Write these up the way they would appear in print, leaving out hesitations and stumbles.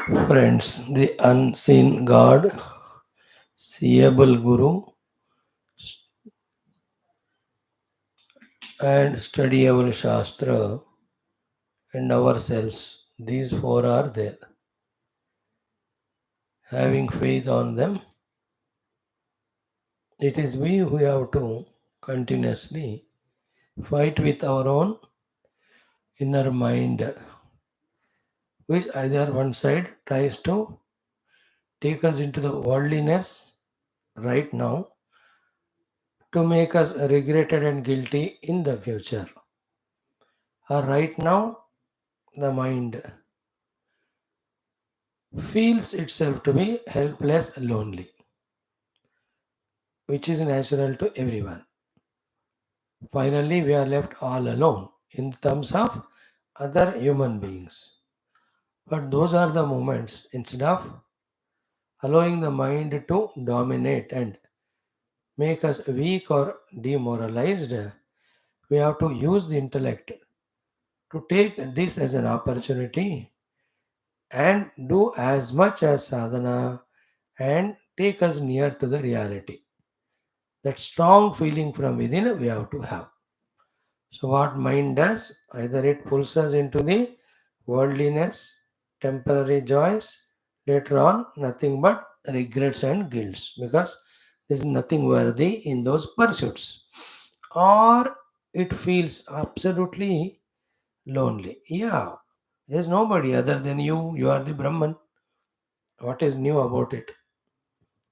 Friends, the unseen God, seeable Guru, and studyable Shastra, and ourselves, these four are there. Having faith on them, it is we who have to continuously fight with our own inner mind, which either one side tries to take us into the worldliness right now to make us regretted and guilty in the future. Or right now, the mind feels itself to be helpless, lonely, which is natural to everyone. Finally, we are left all alone in terms of other human beings. But those are the moments, instead of allowing the mind to dominate and make us weak or demoralized, we have to use the intellect to take this as an opportunity and do as much as sadhana and take us near to the reality. That strong feeling from within we have to have. So, what mind does, either it pulls us into the worldliness, temporary joys, later on, nothing but regrets and guilts because there is nothing worthy in those pursuits. Or it feels absolutely lonely. Yeah, there's nobody other than you. You are the Brahman. What is new about it?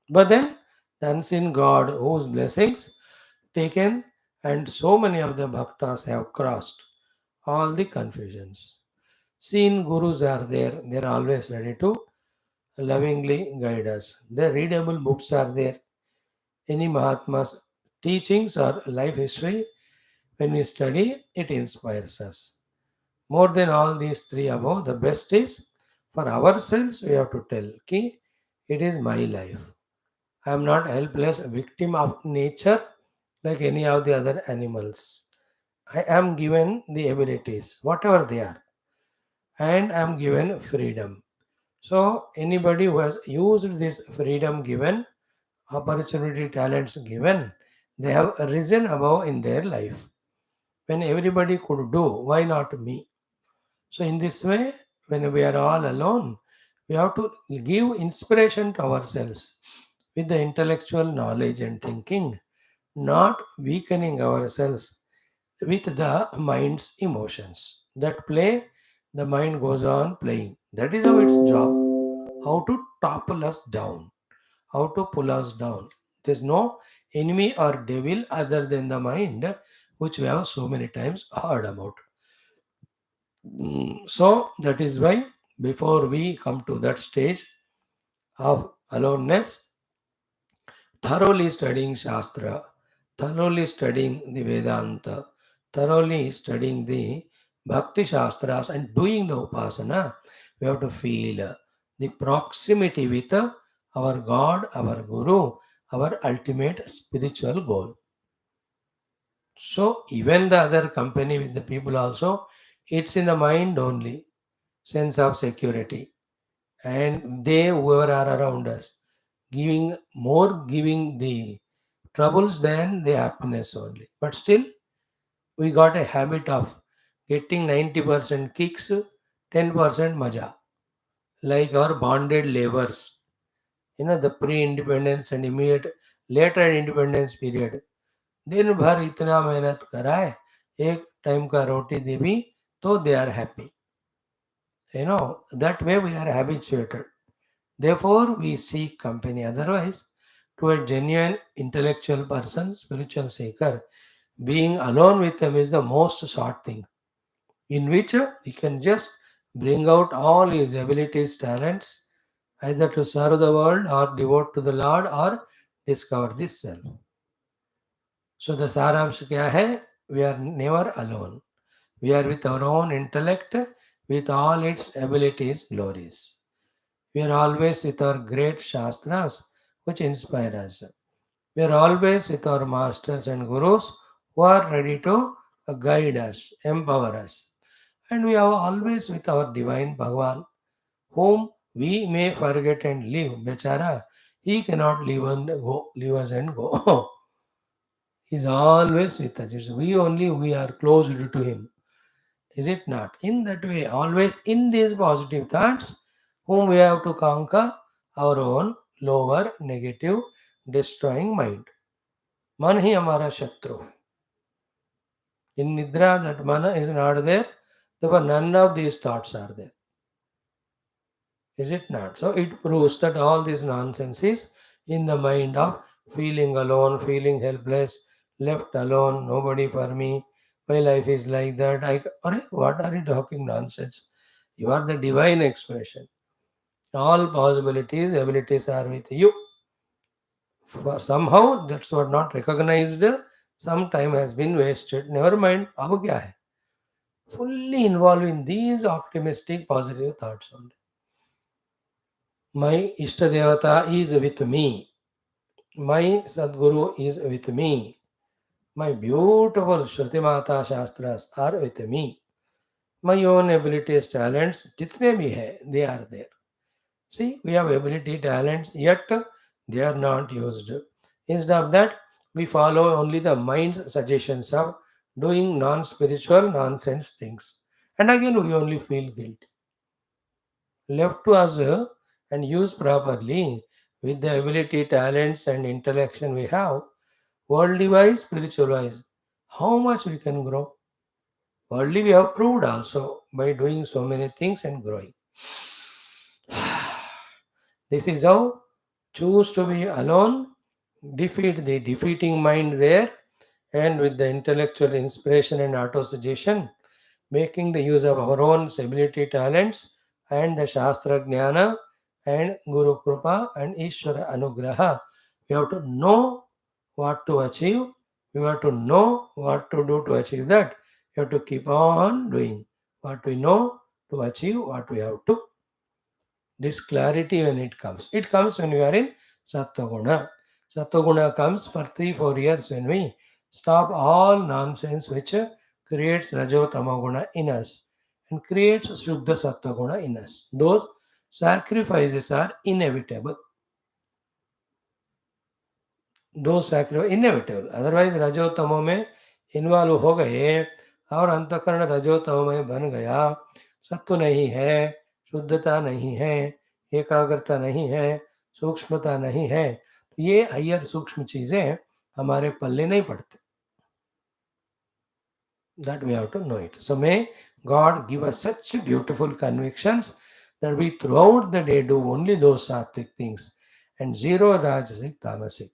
But then, the unseen God, whose blessings taken, and so many of the bhaktas have crossed all the confusions. Seen gurus are there, they are always ready to lovingly guide us. The readable books are there. Any Mahatma's teachings or life history, when we study, it inspires us. More than all these three above, the best is for ourselves we have to tell, Ki, it is my life. I am not helpless victim of nature like any of the other animals. I am given the abilities, whatever they are, and I am given freedom. So, anybody who has used this freedom given, opportunity, talents given, they have risen above in their life. When everybody could do, why not me? So, in this way, when we are all alone, we have to give inspiration to ourselves with the intellectual knowledge and thinking, not weakening ourselves with the mind's emotions. That play, the mind goes on playing. That is how its job. How to topple us down, how to pull us down. There's no enemy or devil other than the mind, which we have so many times heard about. So that is why before we come to that stage of aloneness, thoroughly studying Shastra, thoroughly studying the Vedanta, thoroughly studying the Bhakti Shastras and doing the Upasana, we have to feel the proximity with our God, our Guru, our ultimate spiritual goal. So even the other company with the people also, it's in the mind only, sense of security. And they whoever are around us, giving the troubles than the happiness only. But still, we got a habit of getting 90% kicks, 10% maja, like our bonded labors. The pre-independence and immediate later independence period. दिन भर इतना मेहनत करा है, एक time का रोटी देवी तो they are happy. That way we are habituated. Therefore, we seek company. Otherwise, to a genuine intellectual person, spiritual seeker, being alone with them is the most short thing, in which he can just bring out all his abilities, talents, either to serve the world or devote to the Lord or discover this self. So the saramsh kya hai? We are never alone. We are with our own intellect, with all its abilities, glories. We are always with our great Shastras which inspire us. We are always with our masters and gurus who are ready to guide us, empower us. And we are always with our divine Bhagavan, whom We may forget and leave. Bechara, he cannot leave and go, leave us and go. He's always with us. It's we only we are close to him. Is it not? In that way, always in these positive thoughts, whom we have to conquer our own lower, negative, destroying mind. मन ही हमारा शत्रु है. In Nidra, that mana is not there. Therefore, none of these thoughts are there. Is it not? So it proves that all this nonsense is in the mind of feeling alone, feeling helpless, left alone, nobody for me. My life is like that. What are you talking nonsense? You are the divine expression. All possibilities, abilities are with you. For somehow that's what not recognized. Some time has been wasted. Never mind. अब क्या है? Fully involved in these optimistic, positive thoughts only. My Ishtadevata is with me. My Sadguru is with me. My beautiful Shruti Mata Shastras are with me. My own abilities, talents, jitne bhi hai, they are there. See, we have ability, talents, yet they are not used. Instead of that, we follow only the mind's suggestions of doing non-spiritual nonsense things. And again, we only feel guilty. Left to us and used properly with the ability, talents, and intellection we have, worldly wise, spiritual wise, how much we can grow. Worldly, we have proved also by doing so many things and growing. This is how choose to be alone, defeat the defeating mind there, and with the intellectual inspiration and auto suggestion, making the use of our own ability, talents, and the Shastra Jnana and Guru Krupa and Ishvara Anugraha. We have to know what to achieve. We have to know what to do to achieve that. We have to keep on doing what we know to achieve what we have to. This clarity when it comes. It comes when we are in Sattva-guna. Sattva-guna comes for 3-4 years when we stop all nonsense which creates Rajo-Tama-guna in us and creates Shuddha Sattva-guna in us. Those sacrifices are inevitable. Those sacrifices inevitable. Otherwise रजोतमो में involve हो गए और अंतकरण रजोतमो में बन गया, सत्व नहीं है, शुद्धता नहीं है, एकाग्रता नहीं है, सूक्ष्मता नहीं है, तो ये हायर सूक्ष्म चीजें हमारे पल्ले नहीं पड़ते. That we have to know it. So may God give us such beautiful convictions that we throughout the day do only those sattvic things and zero rajasic tamasic.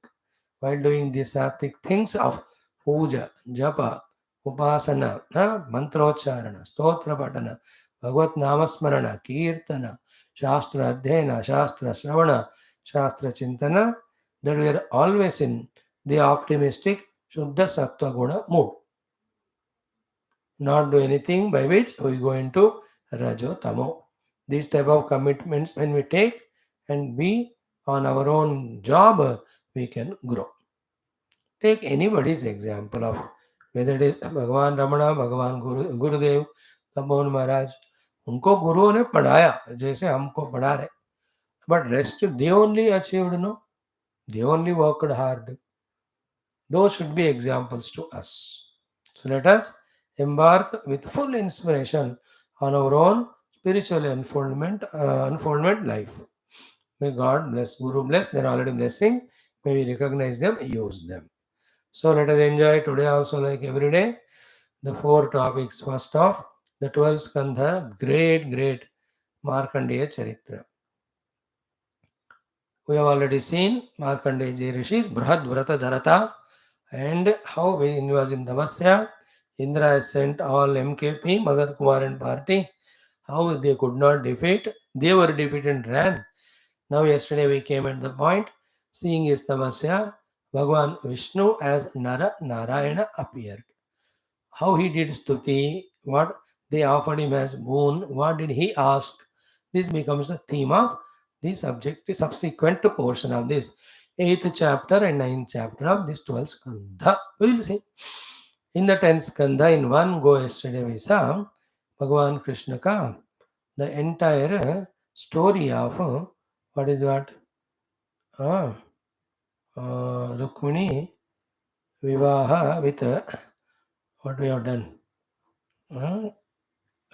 While doing these sattvic things of puja, japa, upasana, mantrocharana, stotra patana, bhagavat namasmarana, kirtana, shastra adhyayana, shastra shravana, shastra chintana, that we are always in the optimistic Shuddha Sattva Guna mood. Not do anything by which we go into Rajo Tamo. These type of commitments when we take and be on our own job, we can grow. Take anybody's example of whether it is Bhagavan Ramana, Bhagavan Gurudev, Tapovan Maharaj. उनको गुरुओं ने पढ़ाया जैसे हमको पढ़ा रहे, but rest they only achieved, no, they only worked hard. Those should be examples to us. So let us embark with full inspiration on our own spiritual unfoldment life. May God bless, Guru bless, they're already blessing. May we recognize them, use them. So let us enjoy today also, like every day, the 4 topics. First off, the 12th Skandha, great Markandeya Charitra. We have already seen Markandeya Rishi's Brahad Vrata Dharata and how when he was in Tapasya, Indra has sent all MKP, Mother Kumar and party, how they could not defeat, they were defeated and ran. Now yesterday we came at the point, seeing his Tapasya, Bhagavan Vishnu as Nara Narayana appeared. How he did stuti, what they offered him as boon, what did he ask? This becomes the theme of the subject, the subsequent portion of this 8th chapter and 9th chapter of this 12th skandha. We will see. In the 10th skandha, in one go yesterday we saw Bhagavan Krishna ka, the entire story of what is what? Rukmini Vivaha with what we have done.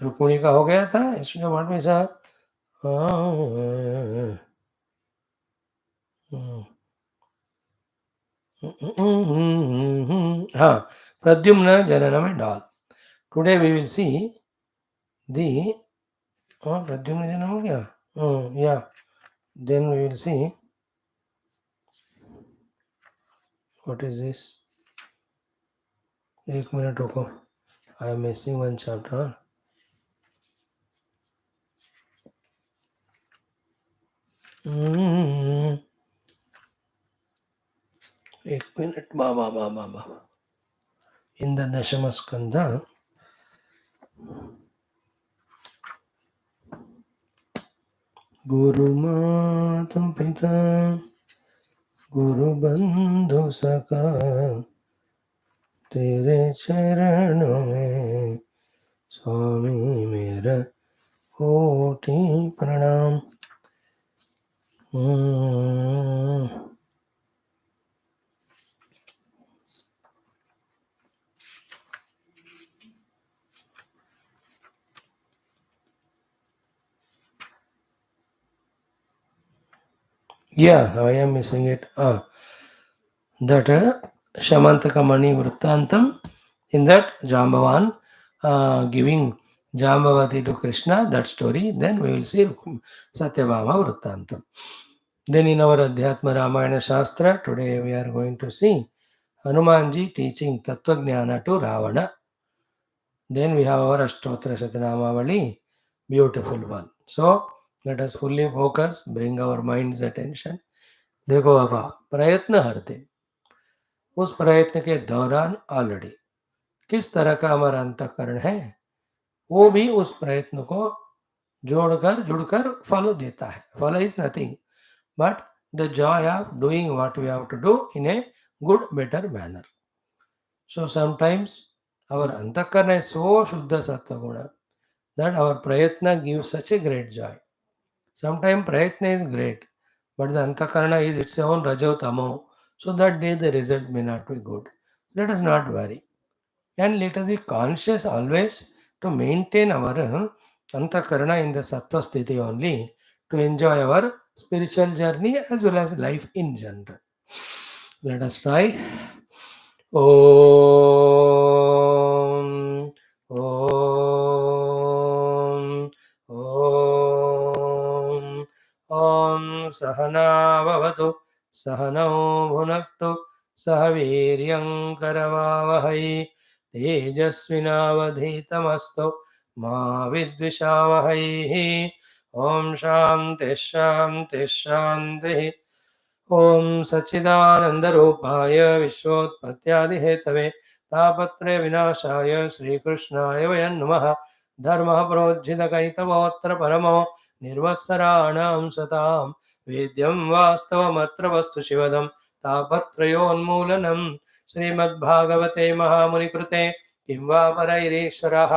Rukmini का हो गया था इसलिए what में सा हाँ प्रद्युम्न जननम and all today we will see the Pradyumna जननम हो गया या then we will see what is this एक मिनट रुको I am missing one chapter एक मिनट बाबा बाबा बाबा इन द दशम स्कंधा गुरु माता पिता गुरु बंधु सखा तेरे चरणों में स्वामी मेरा कोटि प्रणाम. Yeah, I am missing it. That Shamantakamani Vrittantam, in that Jambavan giving Jambavati to Krishna, that story, then we will see Satyabhama Vrittantam. Then in our Adhyatma Ramayana Shastra, today we are going to see Hanumanji teaching Tattva Jnana to Ravana. Then we have our Ashtotra Shatanamavali, beautiful one. So let us fully focus, bring our mind's attention. देखो बाबा प्रयत्न हर दिन उस प्रयत्न के दौरान already किस तरह का हमारा अंतःकरण है वो भी उस प्रयत्न को जोड़कर जुड़कर फल देता है. Phal is nothing but the joy of doing what we have to do in a good better manner. So sometimes our antakarna is so shuddha sattva guna that our prayatna gives such a great joy. Sometimes prayatna is great, but the antakarna is its own rajo tamo, so that day the result may not be good. Let us not worry, and let us be conscious always to maintain our antakarna in the sattva sthiti only, to enjoy our spiritual journey as well as life in general. Let us try. Om Om Om Om Sahana Bhavatu Sahanau Bhunaktu Sahaviryam Karavavahai Tejasvinavadhitamastu Ma Vidvishavahai. Om Shanti Shanti Shanti. Om Sachchidanand रूपाय विश्वोत्पत्त्यादि Hathaway तापत्रय विनाशाय श्रीकृष्णाय वयं नमः. धर्मः प्रोज्झितकैतवोऽत्र परमो निर्वत्सराणां सतां वेद्यं वास्तवमत्र वस्तु शिवदं तापत्रयोन्मूलनं. श्रीमद्भागवते महामुनिकृते किं वा परैरीश्वरः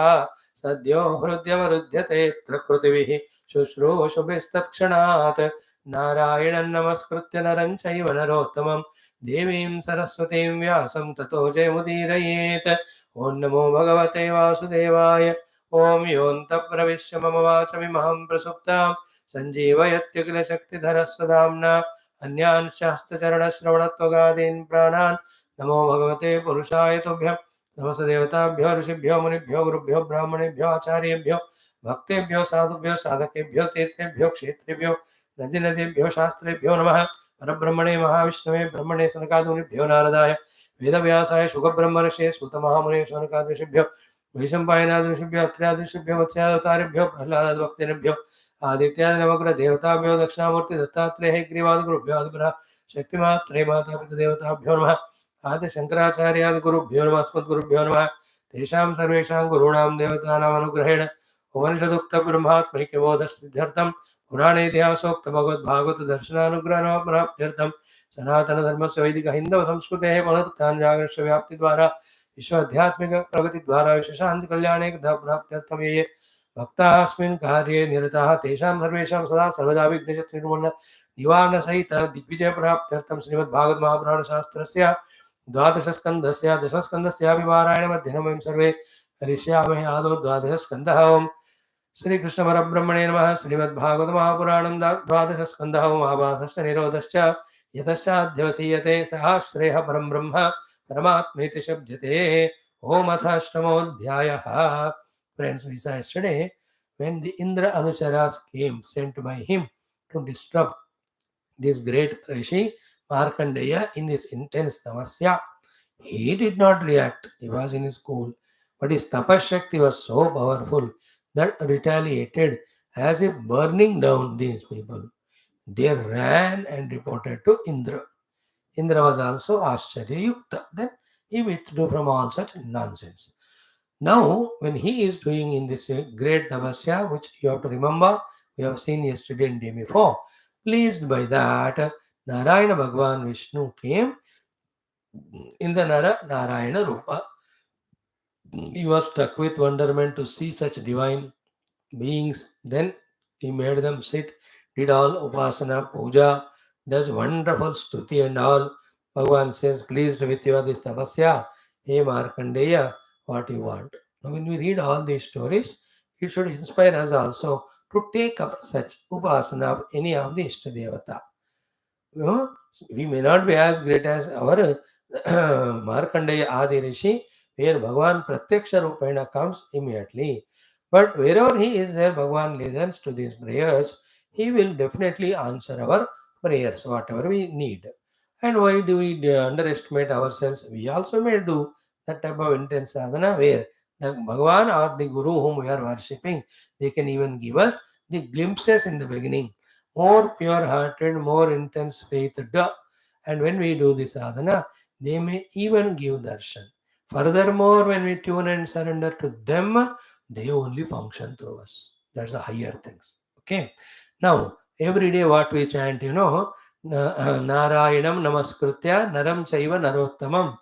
सद्यो हृद्यवरुध्यते प्रकृतिभिः शुश्रूषुभिस्तत्क्षणात्. नारायणं नमस्कृत्य नरं चैव नरोत्तमं देवीं सरस्वतीं व्यासं ततो जयमुदीरयेत्. ॐ नमो भगवते वासुदेवाय. ॐ योऽन्तः प्रविश्य मम वाचमिमहं प्रसुप्तां सञ्जीवयत्यखिलशक्तिधरस्वधाम्ना अन्यान्श्च हस्तचरणश्रवणत्वगादीन् प्राणान् नमो भगवते पुरुषाय तुभ्यं. नमस्देवताभ्यो ऋषिभ्यो मुनिभ्यो गुरुभ्यो ब्राह्मणेभ्यो आचार्येभ्यो भक्तेभ्यो साधुभ्यो साधकेभ्यो तीर्थेभ्यो क्षेत्रेभ्यो नदी नदीभ्यो शास्त्रेभ्यो नमः. परब्रह्मणे महाविष्णवे ब्रह्मणे सनकादिमुनिभ्यो नारदाय वेदव्यासाय शुकब्रह्मर्षे सूतमहामुने शौनकादृषिभ्यो वैशम्पायनादृषिभ्यो अत्र्यादृषिभ्यो मत्स्यावतारेभ्यो प्रह्लादभक्तिनेभ्यो आदित्यादि नवग्रह देवताभ्यो दक्षिणामूर्ति दत्तात्रेय ग्रीवादिगुरुभ्यो आदिग्रह शक्तिमात्रे मातापितृदेवताभ्यो नमः. आदि शंकराचार्यादि गुरुभ्यो नमः. अस्मद्गुरुभ्यो नमः. तेषां सर्वेषां गुरूणां देवतानाम् अनुग्रहेण उपनिषदुक्त ब्रह्मात्मैक्यबोधसिद्ध्यर्थं पुराणे इतिहासोक्त भगवद्भागवत दर्शनानुग्रहणाप्त्यर्थं सनातन धर्मस्य वैदिक हिंदव संस्कृतेः पुनरुत्थान जागरण व्याप्ति द्वारा विश्व आध्यात्मिक प्रगति द्वारा विश्व शांति कल्याणे प्राप्त्यर्थं ये भक्तास्मिन् कार्ये निरताः तेषां सर्वेषां सदा सर्वदा विघ्नचित्तनिर्मूलन निवारणसहित दिग्विजयप्राप्त्यर्थं श्रीमद्भागवत महापुराणशास्त्रस्य द्वादशस्कन्धस्य दशमस्कन्धस्यापि पारायणमध्ययनं वयं सर्वे करिष्यामहे। आदौ द्वादशस्कन्धः। ओम् श्रीकृष्ण परब्रह्मणे नमः। श्रीमद्भागवत महापुराणं द्वादशस्कन्धः। महाभासस्य निरोधश्च यतश्चाध्यवसीयते सहस्रेह परं ब्रह्म परमात्मेति शब्दते। ओम अथ अष्टमोऽध्यायः। Friends, we saw yesterday when the Indra Anucharas came sent by him to disturb this great Rishi Markandeya in this intense tapasya. He did not react. He was in his school, but his tapashakti was so powerful that retaliated as if burning down these people. They ran and reported to Indra. Indra was also Ascharyayukta. Then he withdrew from all such nonsense. Now, when he is doing in this great tapasya, which you have to remember, we have seen yesterday and day before, pleased by that, Narayana Bhagavan Vishnu came in the Narayana Rupa. He was struck with wonderment to see such divine beings. Then he made them sit, did all upasana, puja, does wonderful stuti and all. Bhagavan says, pleased with your this tapasya, hey Markandeya, what you want. Now when we read all these stories, it should inspire us also to take up such upasana of any of the Ishtadevata. You know, we may not be as great as our Markandeya Adi Rishi, where Bhagavan Pratyaksha Rupena comes immediately. But wherever he is there, Bhagavan listens to these prayers. He will definitely answer our prayers, whatever we need. And why do we underestimate ourselves? We also may do that type of intense sadhana where the Bhagavan or the Guru whom we are worshipping, they can even give us the glimpses in the beginning. More pure-hearted, more intense faith. And when we do this sadhana, they may even give darshan. Furthermore, when we tune and surrender to them, they only function through us. That's the higher things. Okay. Now, every day what we chant, Narayanam Namaskritya Naram Chaiva Narottamam.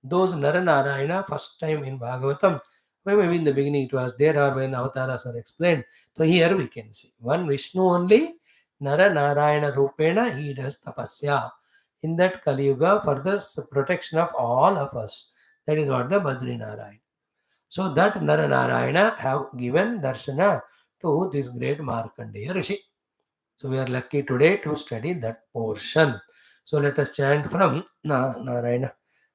Those Naranarayana, first time in Bhagavatam, maybe in the beginning it was there or when avatars are explained. So here we can see one Vishnu only, Naranarayana Rupena, he does tapasya. In that Kali Yuga for the protection of all of us. That is what the Badri Narayana. So that Naranarayana have given darshana to this great Markandeya Rishi. So we are lucky today to study that portion. So let us chant from Narayana.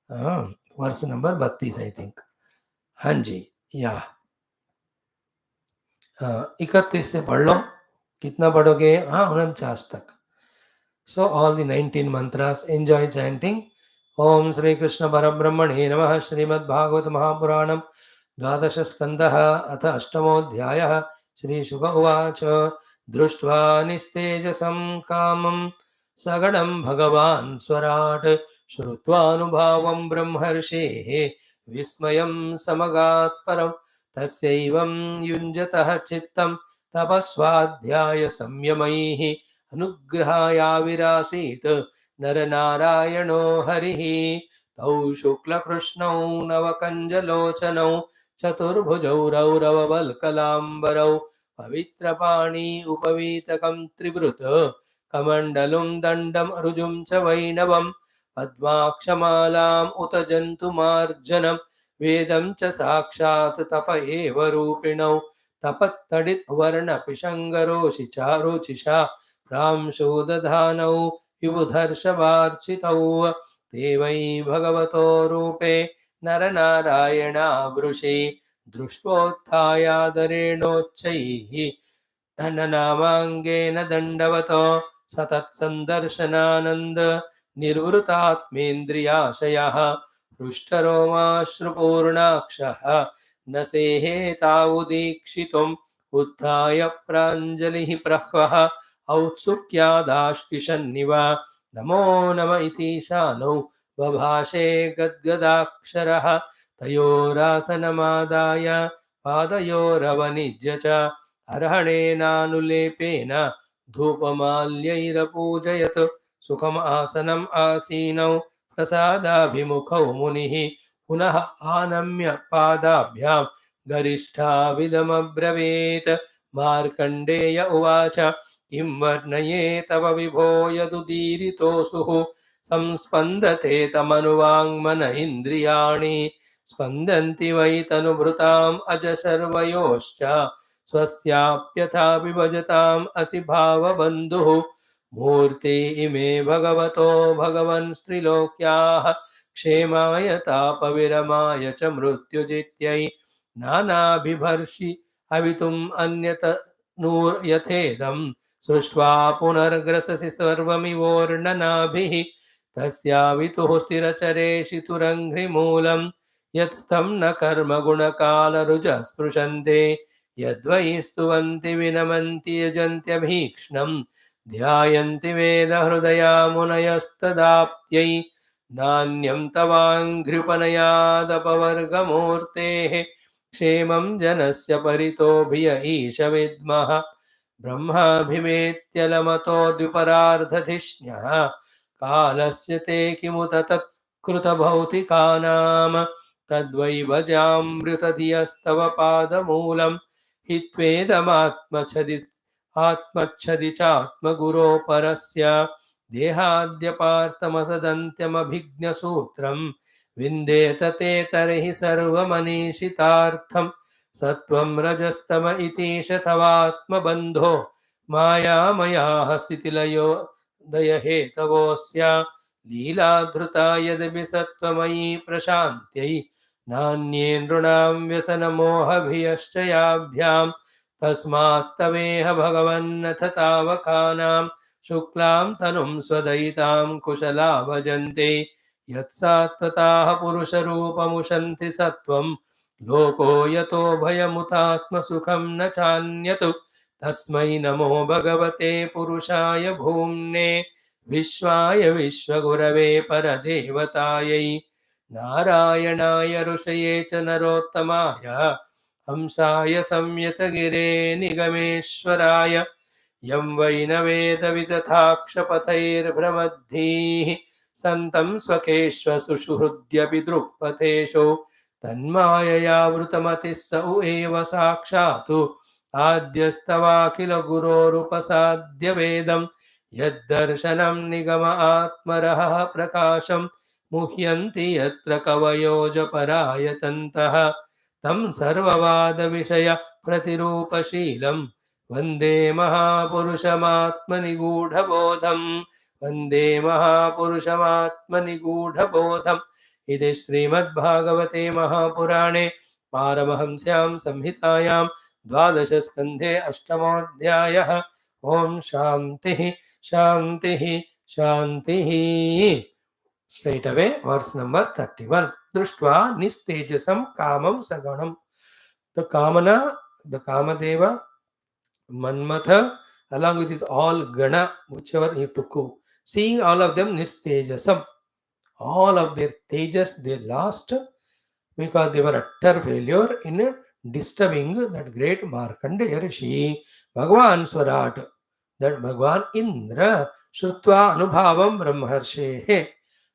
Verse number 32, I think. Hanji, yeah. 31 से पढ़ लो. कितना पढ़ोगे? हाँ, 49 तक. So all the 19 mantras, enjoy chanting. Om Shri Krishna Parabrahmane Namaha. Srimad Bhagawat Mahapuranam Dvadasha Skandha Atha Ashtamodhyayah. Shri Shuka Uvacha Društva Nistejasam Kamam Sagadam Bhagavan Swarat Shrutvanubhavam Brahmarshehe Vismayam Samagat Param Tasyaivam Yunjatah Chittam Tapasvadhyaya Samyamaihi अनुग्रहायाविरासीत् नरनारायणो हरिः तौ शुक्लकृष्णौ नवकञ्जलोचनौ चतुर्भुजौ रौरववल्कलाम्बरौ पवित्रपाणी उपवीतकं त्रिवृत् कमण्डलुं दण्डं रुजुं च वैणवं पद्माक्षमालाम् उत जन्तुमार्जनं वेदं च साक्षात् तप एव रूपिणौ तपत्तडिद्वर्णपिशङ्गरोषिचारुचिषा प्रांशोदधानौ विबुधर्षवार्चितौ ते वै भगवतो रूपे नरनारायणावृषि दृष्ट्वोत्थायादरेणोच्चैः धननामाङ्गेन दण्डवतो सतत्सन्दर्शनानन्द निर्वृतात्मेन्द्रियाशयः हृष्टरोमाश्रुपूर्णाक्षः न सेहेतावुदीक्षितुम् उत्थाय प्राञ्जलिः प्रह्वः औत्सुक्यादाष्टिशन्निव नमो नम इति शानौ बभाषे गद्गदाक्षरः तयोरासनमादाय पादयोरवनिज्य च अर्हणेनानुलेपेन धूपमाल्यैरपूजयत् सुखम् आसनम् आसीनौ प्रसादाभिमुखौ मुनिः पुनः आनम्य पादाभ्यां गरिष्ठाविदमब्रवीत् मार्कण्डेय उवाच किं वर्णये तव विभो यदुदीरितोऽसुः संस्पन्दते तमनुवाङ्मन इन्द्रियाणि स्पन्दन्ति वै तनुभृताम् अजशर्वयोश्च स्वस्याप्यथा विभजताम् असि भावबन्धुः मूर्ते इमे भगवतो भगवन् स्त्रिलोक्याः क्षेमाय तापविरमाय च मृत्युजित्यै नानाभिभर्षि हवितुम् अन्यत नूर्यथेदम् सृष्ट्वा पुनर्ग्रससि सर्वमिवोर्णनाभिः तस्यावितुः स्थिरचरेशितुरङ्घ्रिमूलम् यत्स्थं न कर्म गुणकालरुजः स्पृशन्ते यद्वै स्तुवन्ति विनमन्ति यजन्त्यभीक्ष्णम् ध्यायन्ति वेदहृदया मुनयस्तदाप्त्यै नान्यं तवाङ्घ्रिपनयादपवर्गमूर्तेः क्षेमं जनस्य परितोभिय ईश विद्मः ब्रह्माभिमेत्यलमतो द्विपरार्धधिष्ण्यः कालस्य ते किमुत तत्कृतभौतिकानां तद्वै भजामृतधियस्तव पादमूलं हित्वेदमात्मच्छदि आत्मच्छदि चात्मगुरो परस्य देहाद्यपार्थमसदन्त्यमभिज्ञसूत्रं विन्देत ते तर्हि सर्वमनीषितार्थं सत्वं रजस्तम इतीश तवात्मबन्धो मायामयाः स्थितिलयो दयहेतवोऽस्य लीलाधृता यदपि सत्त्वमयी प्रशान्त्यै नान्ये नृणां व्यसनमोहभियश्च याभ्यां तस्मात् तवेह भगवन्नथ तावकानां शुक्लां तनुं स्वदयितां कुशला भजन्ते यत्सात्वताः पुरुषरूपमुशन्ति सत्त्वं लोको यतो भयमुतात्मसुखं न चान्यत् तस्मै नमो भगवते पुरुषाय भूम्ने विश्वाय विश्वगुरवे परदेवतायै नारायणाय ऋषये च नरोत्तमाय हंसाय संयतगिरे निगमेश्वराय यं वै न वेदविदथाक्षपथैर्भ्रमद्धीः सन्तं स्वकेष्वसुषुहृद्यपि दृक्पथेषु तन्मायया स उ एव साक्षात् आद्यस्तवाखिल गुरोरुपसाद्य वेदं यद्दर्शनं निगम आत्मरहः प्रकाशं मुह्यन्ति यत्र कवयो जपरायतन्तः तं सर्ववादविषय प्रतिरूपशीलं वन्दे महापुरुषमात्मनिगूढबोधं वन्दे महापुरुषमात्मनिगूढबोधम् इति श्रीमद्भागवते महापुराणे पारमहंस्यां संहितायां द्वादशस्कन्धे अष्टमोऽध्यायः। ओम शान्तिः शान्तिः शान्तिः। Straight away, verse number 31. Drishtva nistejasam kamam saganam. The Kamadeva, Manmatha, along with his all Gana, whichever he took, seeing all of them nistejasam, all of their tejas they lost because they were utter failure in disturbing that great Markandeya Rishi, Bhagavan Swarat, that Bhagavan Indra, Shrutva Anubhavam Brahmarshehe,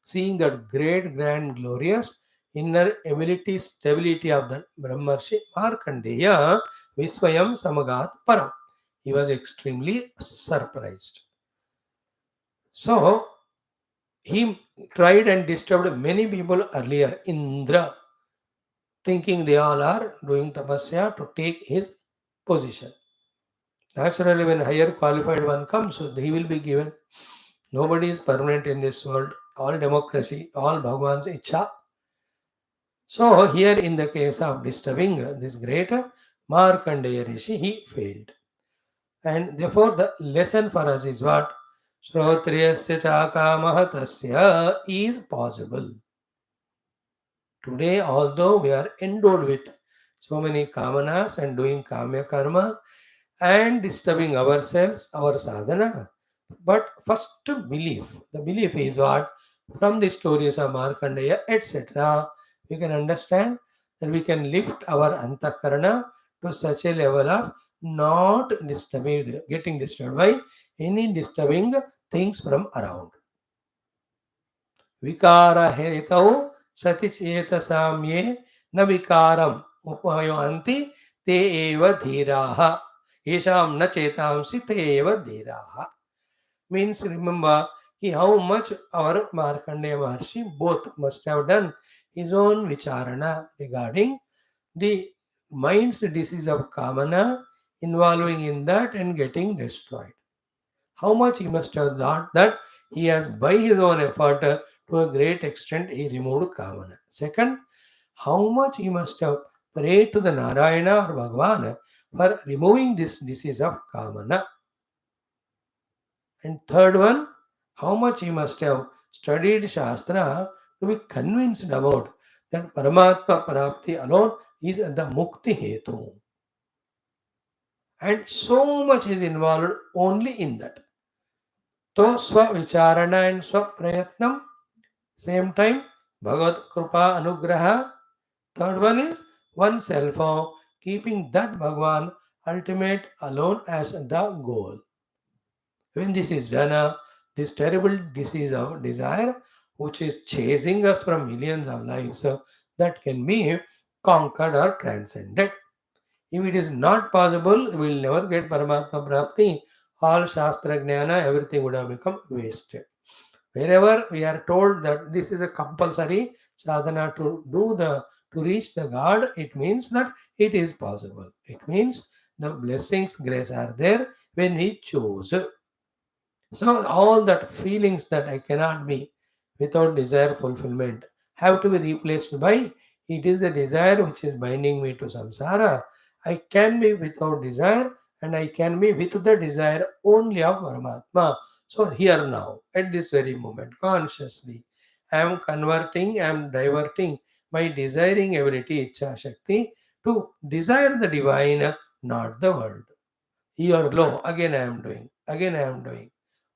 seeing that great, grand, glorious inner ability, stability of that Brahmarshi Markandeya, Viswayam Samagat Param. He was extremely surprised. So, he tried and disturbed many people earlier, Indra, thinking they all are doing tapasya to take his position. Naturally, when higher qualified one comes, so he will be given. Nobody is permanent in this world. All democracy, all Bhagavan's icha. So here in the case of disturbing this great Markandeya Rishi, he failed. And therefore the lesson for us is what? Shrotriyasya chakamah tasya is possible. Today, although we are endowed with so many kamanas and doing kamya karma and disturbing ourselves, our sadhana, but first belief, the belief is what? From the stories of Markandeya, etc., we can understand that we can lift our antakarana to such a level of not disturbed, getting disturbed by any disturbing things from around. Vikara hetau sati cheta samye na vikaram upayanti te eva dhiraha. Yesham na chetamsi te eva dhiraha. Means remember how much our Markandeya Maharshi both must have done his own vicharana regarding the mind's disease of kamana involving in that and getting destroyed. How much he must have thought that he has by his own effort to a great extent he removed kamana. Second, how much he must have prayed to the Narayana or Bhagavan for removing this disease of kamana. And third one, how much he must have studied Shastra to be convinced about that Paramatma Prapti alone is the Mukti Hetu. And so much is involved only in that. So Swa Vicharana and Swa Prayatnam, same time, Bhagavad Krupa Anugraha. Third one is oneself keeping that Bhagwan ultimate alone as the goal. When this is done, this terrible disease of desire, which is chasing us from millions of lives, that can be conquered or transcended. If it is not possible, we will never get Paramatma Prapti. All Shastra Jnana, everything would have become wasted. Wherever we are told that this is a compulsory sadhana to reach the God, it means that it is possible. It means the blessings, grace are there when we choose. So all that feelings that I cannot be without desire fulfillment have to be replaced by it is the desire which is binding me to samsara. I can be without desire and I can be with the desire only of Paramatma. So here now, at this very moment, consciously, I am converting, I am diverting my desiring ability, Ichha Shakti, to desire the divine, not the world. Here, lo, again I am doing, again I am doing.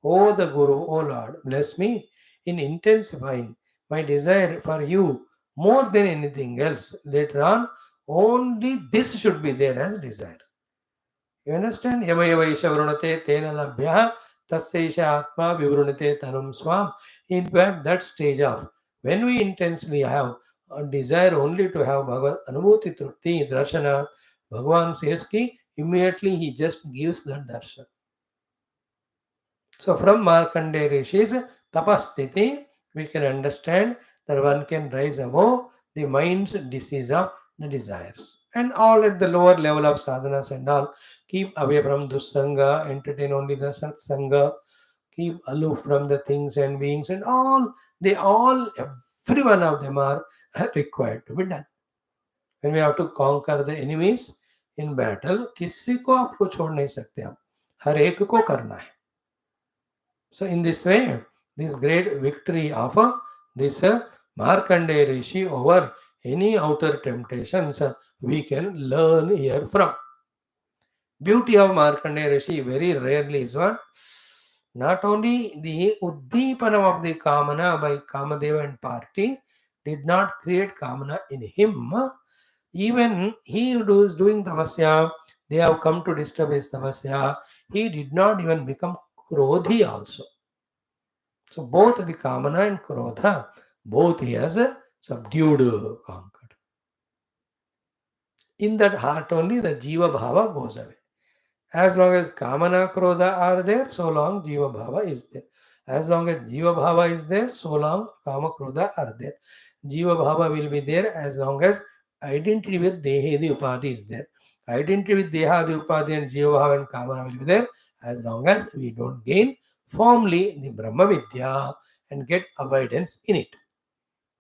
Oh, the Guru, oh Lord, bless me in intensifying my desire for you more than anything else. Later on, only this should be there as desire. You understand? Yava yava isha vrunate tena labhya tasya isha atma vivrunate tanum swam. In fact, that stage of when we intensely have a desire only to have Bhagavad Anubhuti Trupti Darshana, Bhagavan says ki immediately he just gives that darshan. So from Markandeya Rishi's tapasthiti, we can understand that one can rise above the mind's disease of the desires. And all at the lower level of sadhanas and all, keep away from dussanga, entertain only the satsanga, keep aloof from the things and beings and all, every one of them are required to be done. When we have to conquer the enemies in battle, किसी को आपको छोड़ नहीं सकते आप, हर एक को करना है. So in this way, this great victory of this Markandeya Rishi over any outer temptations we can learn here from. Beauty of Markandeya Rishi very rarely is what? Not only the Uddipanam of the Kamana by Kamadeva and party did not create Kamana in him, even he who is doing tapasya, they have come to disturb his tapasya, he did not even become Krodhi also. So both the Kamana and Krodha, both he has subdued, conquered. In that heart only the Jiva Bhava goes away. As long as Kamana, Krodha are there, so long Jiva Bhava is there. As long as Jiva Bhava is there, so long Kama, Krodha are there. Jiva Bhava will be there as long as identity with Dehadi Upadhi is there. Identity with Dehadi Upadhi and Jiva Bhava and Kamana will be there as long as we don't gain firmly the Brahma Vidya and get avoidance in it.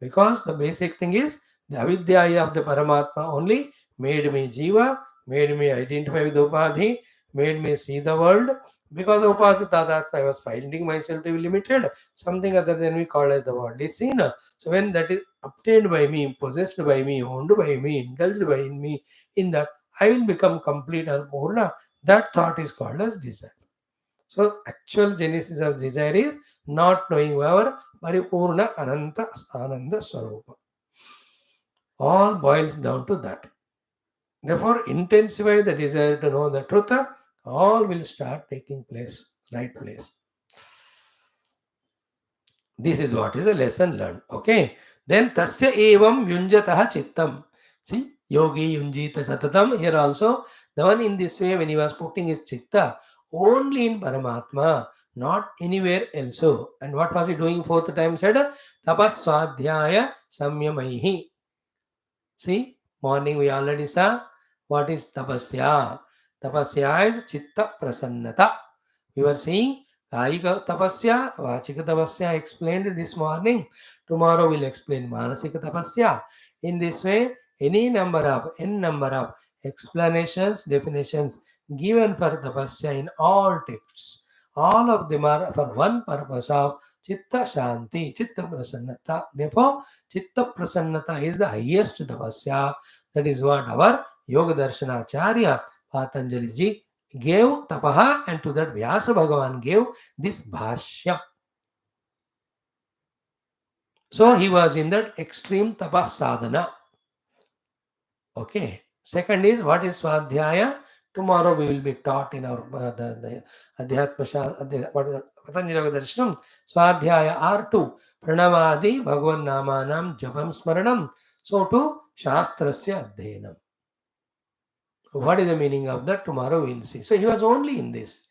Because the basic thing is the avidya of the Paramatma only made me Jiva, made me identify with Upadhi, made me see the world. Because of Upadhi Tadatma, I was finding myself to be limited, something other than we call as the world is seen. So when that is obtained by me, possessed by me, owned by me, indulged by me, in that I will become complete and Purna. That thought is called as desire. So actual genesis of desire is not knowing our Paripurna Ananta Ananda Swarupa. All boils down to that. Therefore, intensify the desire to know the truth, all will start taking place, right place. This is what is a lesson learned. Okay. Then tasya evam yunjataha chittam. See, Yogi Yunjita Satatam. Here also, the one in this way, when he was putting his chitta only in Paramatma, not anywhere else. And what was he doing fourth time? Said Tapaswadhyaya Samyamaihi. See, morning we already saw what is tapasya. Tapasya is chitta prasannata. We were seeing Kayika tapasya, Vachika tapasya explained this morning. Tomorrow we'll explain Manasika tapasya. In this way, any number of, n number of explanations, definitions given for tapasya in all texts. All of them are for one purpose of chitta shanti, chitta prasannata. Therefore, chitta prasannata is the highest tapasya. That is what our Yoga Darshanacharya Patanjali ji gave tapaha, and to that Vyasa Bhagavan gave this bhashya. So he was in that extreme tapas sadhana. Okay. Second is, what is Swadhyaya? Tomorrow we will be taught in our the Adhyatma what is Patanjali Yoga Darshanam. Swadhyaya are two. Pranamadi Bhagavan Namanam Japam Smaranam. So to Shastrasya Adhenam. What is the meaning of that? Tomorrow we will see. So he was only in this.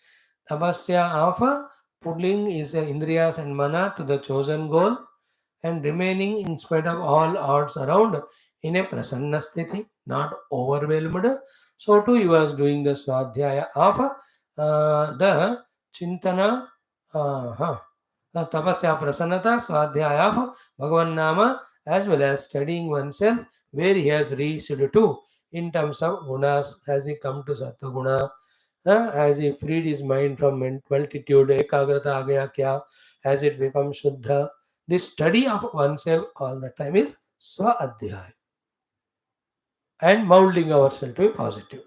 Tapasya of pulling his Indriyas and Mana to the chosen goal and remaining in spite of all odds around in a prasanna sthiti, not overwhelmed. So too he was doing the swadhyaya of the chintana, tapasya prasannata, swadhyaya of Bhagavan Nama, as well as studying oneself where he has reached to in terms of gunas. Has he come to sattva has he freed his mind from multitude, ekagrata aa gaya kya, has it become shuddha? This study of oneself all the time is swa adhyaya and molding ourselves to be positive.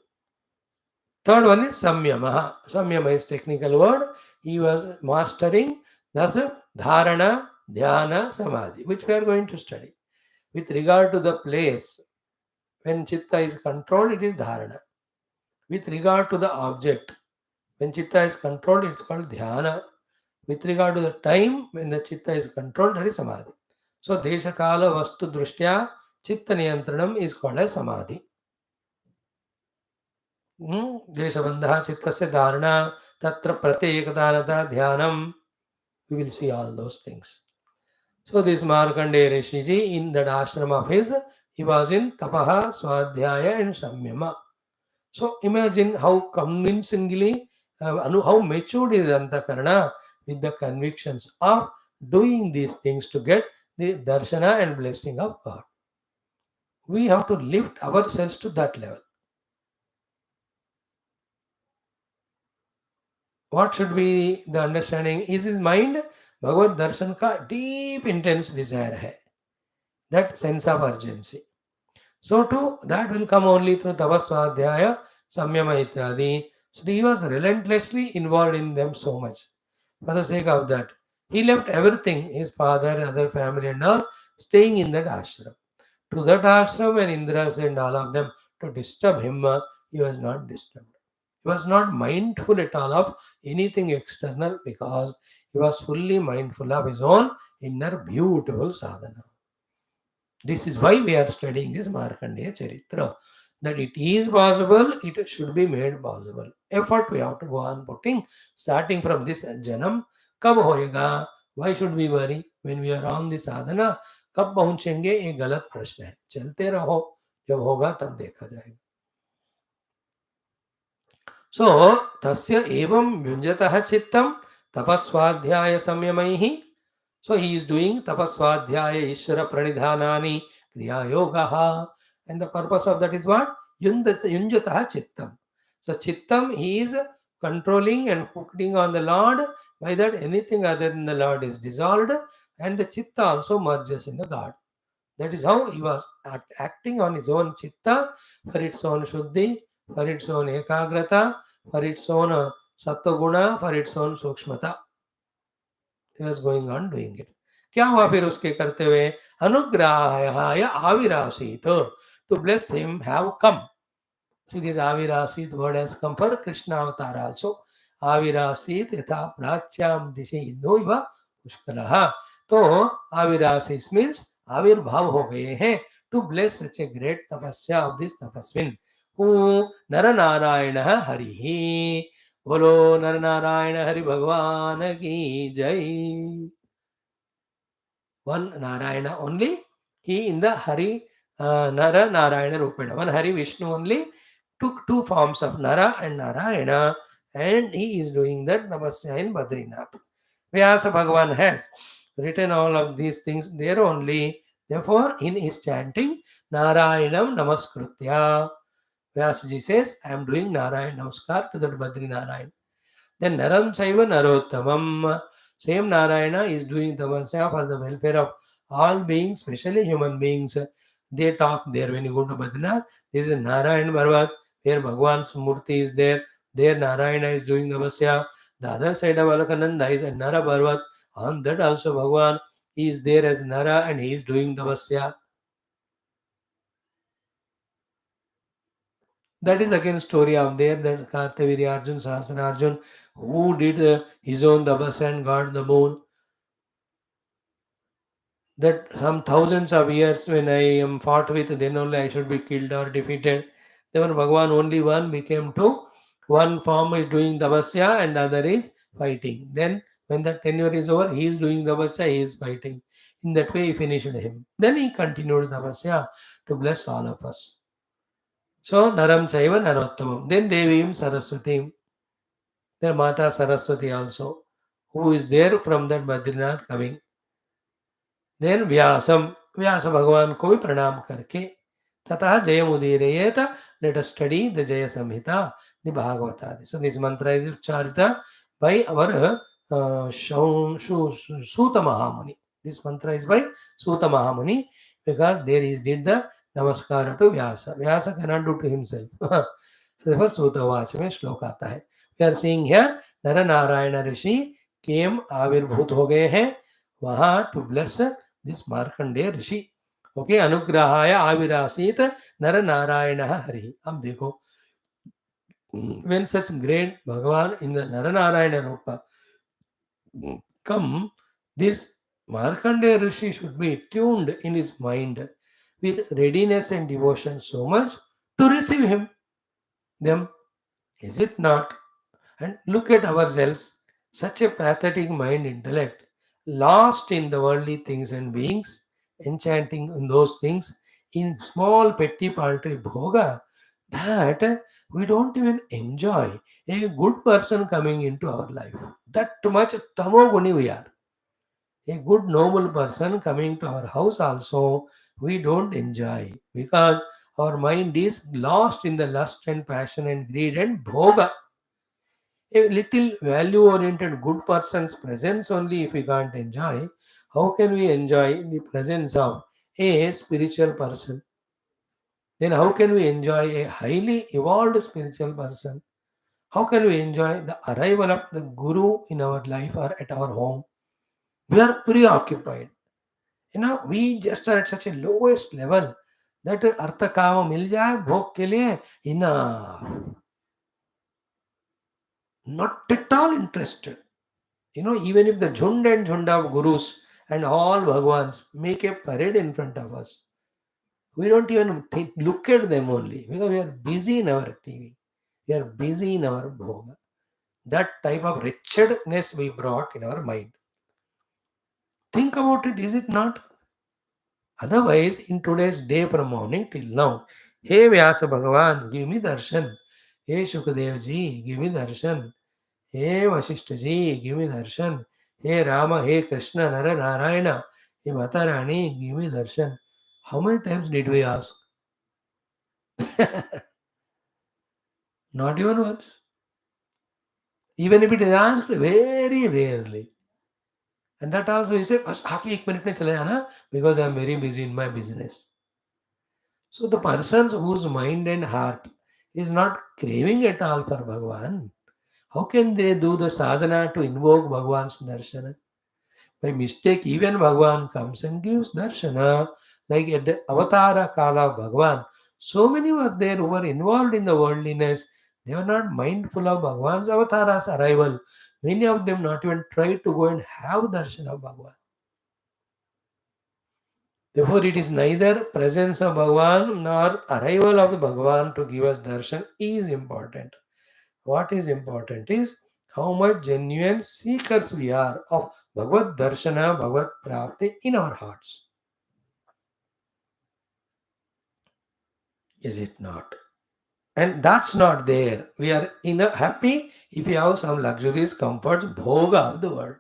Third one is samyama. Samyama is technical word. He was mastering thus dharana, dhyana, samadhi, which we are going to study. With regard to the place, when chitta is controlled, it is dharana. With regard to the object, when chitta is controlled, it's called dhyana. With regard to the time, when the chitta is controlled, that is samadhi. So, desha kala vastu drishtya chitta niyantranam is called as samadhi. Deshabandha chittasya dharana tatra pratyekadanata dhyanam. We will see all those things. So, this Markandeya Rishiji, in that ashram of his, he was in tapaha, swadhyaya and samyama. So imagine how convincingly, how matured is Antakarana with the convictions of doing these things to get the darshana and blessing of God. We have to lift ourselves to that level. What should be the understanding? Is his mind Bhagavad Darshan ka deep intense desire hai. That sense of urgency. So too, that will come only through Tavaswadhyaya, Samyama Ityadi. So he was relentlessly involved in them so much. For the sake of that, he left everything, his father, other family and all, staying in that ashram. To that ashram and Indras and all of them, to disturb him, he was not disturbed. He was not mindful at all of anything external because he was fully mindful of his own inner beautiful sadhana. This is why we are studying this Markandeya Charitra. That it is possible, it should be made possible. Effort we have to go on putting, starting from this Janam. Kab hoega? Why should we worry when we are on this sadhana? कब पहुंचेंगे ये गलत प्रश्न है. चलते रहो, जब होगा तब देखा जाएगा. So tasya evam yunjatah chittam tapaswadhyaya samyamaihi. So he is doing tapaswadhyaya ishvara pranidhanani kriya yogaha. And the purpose of that is what? Yunjatah chittam. So chittam, he is controlling and putting on the Lord. By that anything other than the Lord is dissolved and the chitta also merges in the God. That is how he was acting on his own chitta for its own shuddhi, for its own ekagrata, for its own sattva for its own sukshmata. He was going on doing it. क्या हुआ फिर उसके करते हुए? अनुग्रहाय आविरासीत. To bless him have come. See, this Avirasit word has come for Krishna avatar also. Avirasit yatha prachyam dishe indo iva pushkalaha. तो आविरासिस means आविर्भाव हो गए हैं to bless such a great tapasya of this tapaswin who Naranarayana Harihi. Bolo Naranarayana Hari Bhagwan ki Jai. One Narayana only, he in the Hari Nara Narayana Rupada. One Hari Vishnu only took two forms of Nara and Narayana, and he is doing that Namaste in Badrinath. Vyasa Bhagavan has written all of these things there only. Therefore, in his chanting, Narayanam Namaskritya, Vyasaji says, I am doing Narayan Namaskar to that Badri Narayan. Then Naram Saiva Narottamam. Same Narayana is doing tapasya for the welfare of all beings, especially human beings. They talk there when you go to Badrinath. This is Narayan Parvat, where Bhagwan's Murti is there. There Narayana is doing tapasya. The other side of Alakananda is Nara Parvat. On that also Bhagwan is there as Nara and he is doing tapasya. That is again story of there that Kartaviri Arjun, Sahasra Arjun, who did his own tapasya and got the moon. That some thousands of years when I am fought with, then only I should be killed or defeated. Then Bhagavan only one became two. One form is doing tapasya and the other is fighting. Then when the tenure is over, he is doing tapasya, he is fighting. In that way he finished him. Then he continued tapasya to bless all of us. So Naram Chaiva Narottamam. Then Devim Saraswatim. Then Mata Saraswati also, who is there from that Badrinath coming. Then व्यासम व्यास भगवान को भी प्रणाम करके ततः जय मुदीरयेत let us study the Jaya Samhita the भागवतादि. So this mantra is ucharita by our Suta Mahamuni. This mantra is by Suta Mahamuni because there he did the namaskara to Vyasa. Vyasa cannot do to himself. So therefore Suta Vacha में श्लोक आता है. We are seeing here नर नारायण ऋषि केम आविर्भूत हो गए हैं वहाँ to bless this Markandeya ऋषि. ओके अनुग्रहाय आविरासीत नर नारायण हरि. अब देखो when such great Bhagavan in the Naranarayana Rupa come, this Markandeya Rishi should be tuned in his mind with readiness and devotion so much to receive him. Them, is it not? And look at ourselves, such a pathetic mind intellect, lost in the worldly things and beings, enchanting in those things, in small petty paltry bhoga, that we don't even enjoy a good person coming into our life. That much tamoguni we are. A good noble person coming to our house also we don't enjoy because our mind is lost in the lust and passion and greed and bhoga. A little value oriented good person's presence only if we can't enjoy, how can we enjoy the presence of a spiritual person? Then how can we enjoy a highly evolved spiritual person? How can we enjoy the arrival of the guru in our life or at our home? We are preoccupied. We just are at such a lowest level that अर्थ काम मिल जाए भोग के लिए enough. Not at all interested. Even if the Jhund and Jhund of Gurus and all Bhagwans make a parade in front of us, we don't even look at them only because we are busy in our TV. We are busy in our bhoga. That type of wretchedness we brought in our mind. Think about it, is it not? Otherwise, in today's day from morning till now, hey Vyasa Bhagavan, give me darshan. Hey Shukadev ji, give me darshan. Hey Vasishta ji, give me darshan. Hey Rama, hey Krishna, Nara Narayana, hey Mata Rani, give me darshan. How many times did we ask? Not even once. Even if it is asked, very rarely. And that also you say, बस आके 1 minute में चले जाना because I am very busy in my business. So the persons whose mind and heart is not craving at all for Bhagavan, how can they do the sadhana to invoke Bhagavan's darshana? By mistake, even Bhagavan comes and gives darshana, like at the avatara kala of Bhagavan. So many were there who were involved in the worldliness. They were not mindful of Bhagavan's avatara's arrival. Many of them not even tried to go and have darshan of Bhagavan. Therefore, it is neither presence of Bhagavan nor arrival of the Bhagavan to give us darshan is important. What is important is how much genuine seekers we are of Bhagavad Darshana, Bhagavad Prapti in our hearts. Is it not? And that's not there. We are happy if we have some luxuries, comforts, bhoga of the world.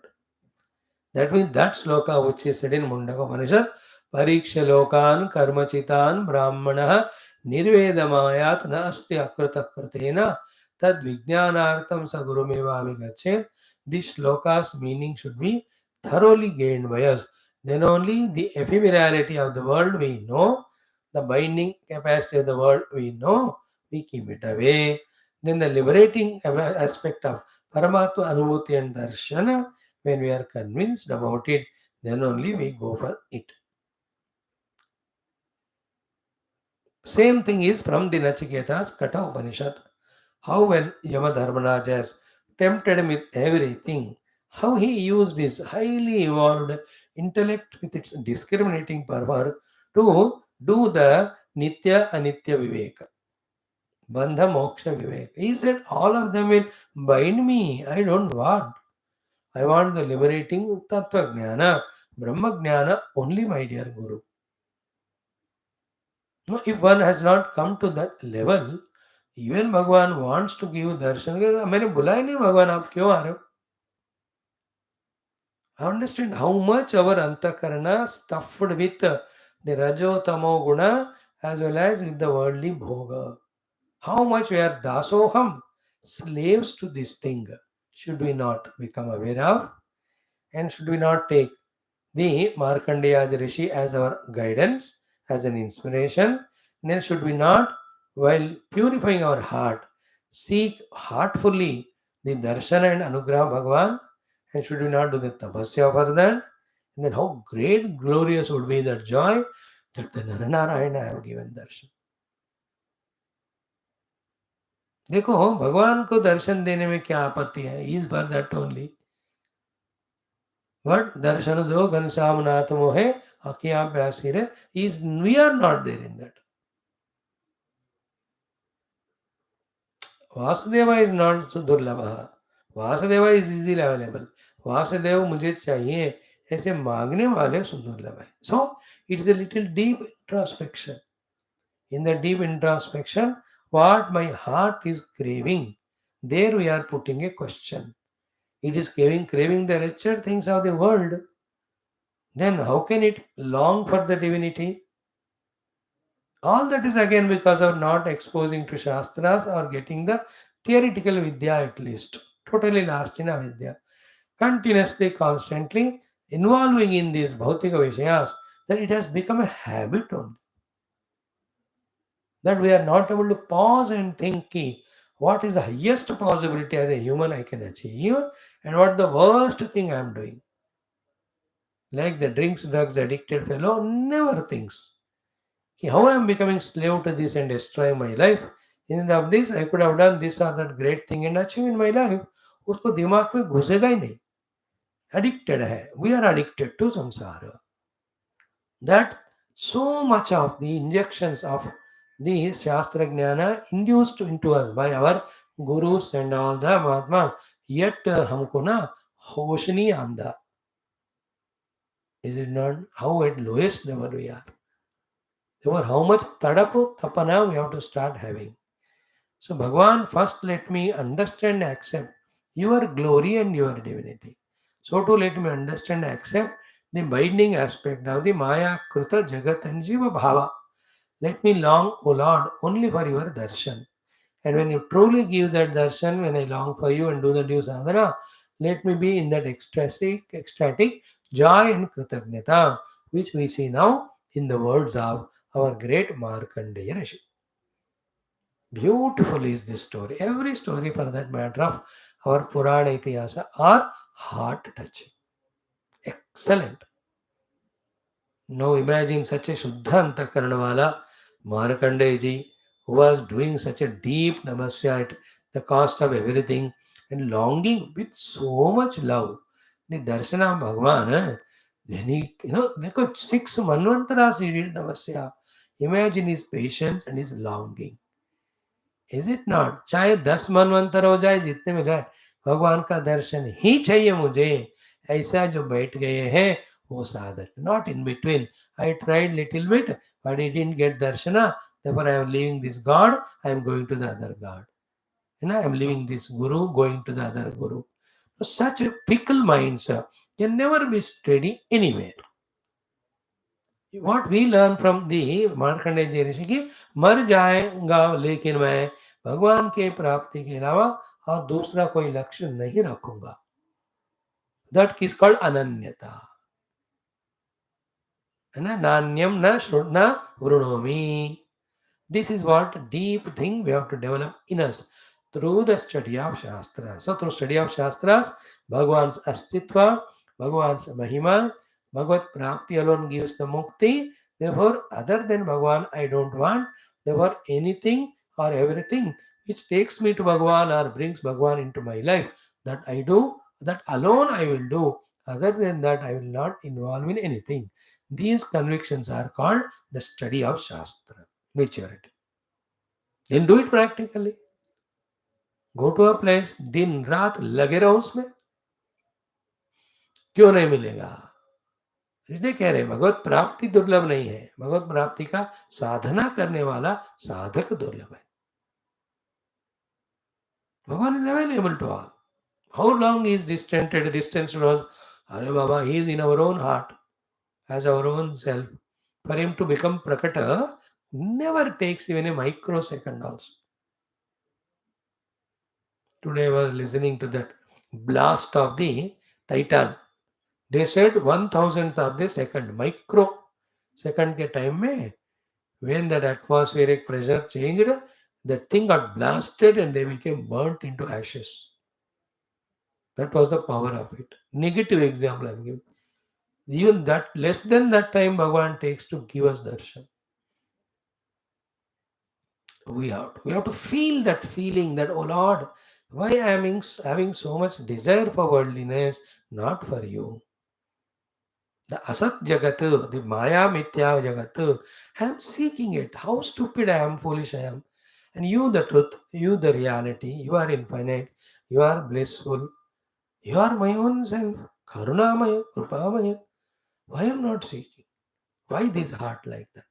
That means that sloka which is said in Mundaka Upanishad, Pariksha lokan karmachitan brahmana nirvedamayat na asti akrita kritena tad vijnanartam sagurumevami gachet. This sloka's meaning should be thoroughly gained by us. Then only the ephemerality of the world we know, the binding capacity of the world we know, we keep it away. Then the liberating aspect of Paramatma Anubhuti and Darshana, when we are convinced about it, then only we go for it. Same thing is from the Nachiketa's Kata Upanishad. How when Yama Dharmaraj has tempted him with everything, how he used his highly evolved intellect with its discriminating power to do the Nitya Anitya Viveka, Bandha Moksha Viveka. He said, all of them will bind me. I don't want. I want the liberating Tattva Jnana, Brahma Jnana only, my dear Guru. No, if one has not come to that level, even Bhagwan wants to give darshan. मैंने बुलाया नहीं भगवान आप क्यों आ रहे हो? I understand how much our antakarana stuffed with the rajo tamo guna as well as with the worldly bhoga. How much we are dasoham, slaves to this thing. Should we not become aware of? And should we not take the Markandeya the Rishi as our guidance, as an inspiration? Then should we not, while purifying our heart, seek heartfully the darshan and anugrah Bhagavan? And should we not do the tapasya for that? And then how great, glorious would be that joy that the Naranarayana have given darshan. देखो भगवान को दर्शन देने में क्या आपत्ति है? Is for that only. But darshan do ghanshyam nath mohe akiyabhyasire is we are not there in that. Vasudeva is not so durlabha. Vasudeva is easily available. Vasudeva मुझे चाहिए ऐसे मांगने वाले सुदुर्लभ है. So it is a little deep introspection. In the deep introspection, what my heart is craving, there we are putting a question. It is craving the wretched things of the world. Then how can it long for the divinity? All that is again because of not exposing to Shastras or getting the theoretical Vidya at least. Totally lost in Avidya. Continuously, constantly involving in these Bhautika Vishayas, that it has become a habit only. That we are not able to pause and think, "Ki, what is the highest possibility as a human I can achieve and what the worst thing I am doing." Like the drinks, drugs addicted fellow never thinks, how I am becoming slave to this and destroy my life. Instead of this, I could have done this or that great thing and achieve in my life. उसको दिमाग में घुसेगा ही नहीं. Addicted है. We are addicted to samsara. That so much of the injections of the Shastra Jnana induced into us by our gurus and all the Mahatma, yet हमको ना होश नहीं आंदा. Is it not? How at lowest level we are. Therefore, how much tadapu tapana we have to start having. So, Bhagavan, first let me understand and accept your glory and your divinity. So, to let me understand and accept the binding aspect of the Maya, Kruta, Jagat, and Jiva Bhava. Let me long, O Lord, only for your darshan. And when you truly give that darshan, when I long for you and do the due sadhana, let me be in that ecstatic joy and kritagnyata, which we see now in the words of our great Markandeya Rishi. Beautiful is this story. Every story, for that matter, of our Purana Itihasa are heart touching. Excellent. Now imagine such a Shuddha Antakaranawala, Markandeya ji, who was doing such a deep namasya at the cost of everything and longing with so much love. The Darshana of Bhagavan, When he, like 6 manvantaras he did tapasya. Imagine his patience and his longing. Is it not? चाहे 10 मनवंतर हो जाए, जितने में जाए, भगवान का दर्शन ही चाहिए मुझे, ऐसा जो बैठ गए हैं वो साधक, not in between. I tried little bit but I didn't get Darshana, therefore I am leaving this god, I am going to the other god, I am leaving this guru, going to the other guru. Such fickle minds can never be steady anywhere. What we learn from the Markandeya ji ऋषि की, मर जाएगा लेकिन मैं भगवान के प्राप्ति के अलावा और दूसरा कोई लक्ष्य नहीं रखूंगा. दैट इज कॉल्ड अनन्यता, है ना. नान्यम न श्रुण वृणोमी. This is what deep thing we have to develop in us through the study of Shastras. So through study of Shastras, Bhagavan's Astitva, Bhagavan's Mahima, Bhagavad Prapti alone gives the Mukti. Therefore, other than Bhagavan, I don't want. Therefore, anything or everything which takes me to Bhagavan or brings Bhagavan into my life, that I do, that alone I will do. Other than that, I will not involve in anything. These convictions are called the study of Shastra. Maturity. Then do it practically. Go to a place, दिन रात लगे रहो उसमें. क्यों नहीं मिलेगा? इसलिए कह रहे हैं भगवत प्राप्ति दुर्लभ नहीं है, भगवत प्राप्ति का साधना करने वाला साधक दुर्लभ है. भगवान is available to all. How long is distanted distance was, अरे बाबा, he is in our own heart as our own self. For him to become prakata never takes even a microsecond also. Today I was listening to that blast of the Titan. They said 1,000th of the second, micro second के time में, when that atmospheric pressure changed, that thing got blasted and they became burnt into ashes. That was the power of it. Negative example I'm giving. Even that, less than that time Bhagavan takes to give us darshan. We have to feel that feeling that, oh Lord, why I am having so much desire for worldliness, not for you. The asat jagat, the maya mithya jagat, I am seeking it. How stupid I am, foolish I am. And you, the truth, you, the reality, you are infinite, you are blissful, you are my own self. Karunamaya, Krupamaya. Why I am not seeking? Why this heart like that?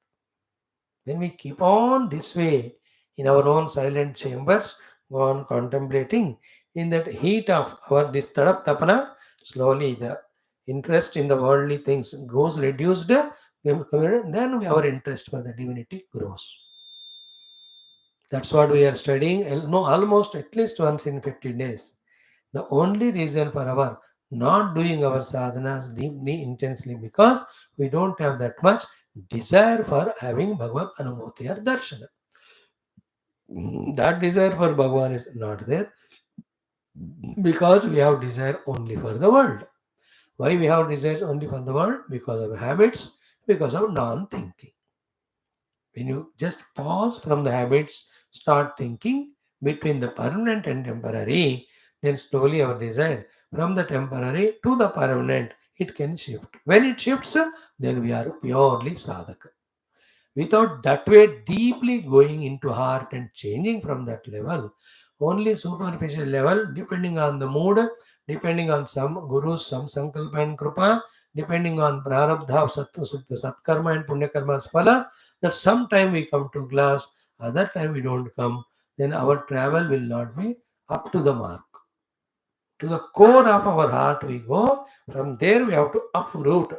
When we keep on this way in our own silent chambers, go on contemplating in that heat of our this tadap tapana, slowly the interest in the worldly things goes reduced, then our interest for the divinity grows. That's what we are studying, no, almost at least once in 50 days. The only reason for our not doing our sadhanas deeply, intensely, because we don't have that much desire for having Bhagavad Anubhuti or Darshana. That desire for Bhagavan is not there because we have desire only for the world. Why we have desires only for the world? Because of habits, because of non-thinking. When you just pause from the habits, start thinking between the permanent and temporary, then slowly our desire from the temporary to the permanent, it can shift. When it shifts, then we are purely sadhaka. Without that way deeply going into heart and changing from that level, only superficial level, depending on the mood, depending on some gurus, some sankalpa and krupa, depending on prarabdha of satkarma and punyakarma's phala, that sometime we come to class, other time we don't come, then our travel will not be up to the mark. To the core of our heart we go, from there we have to uproot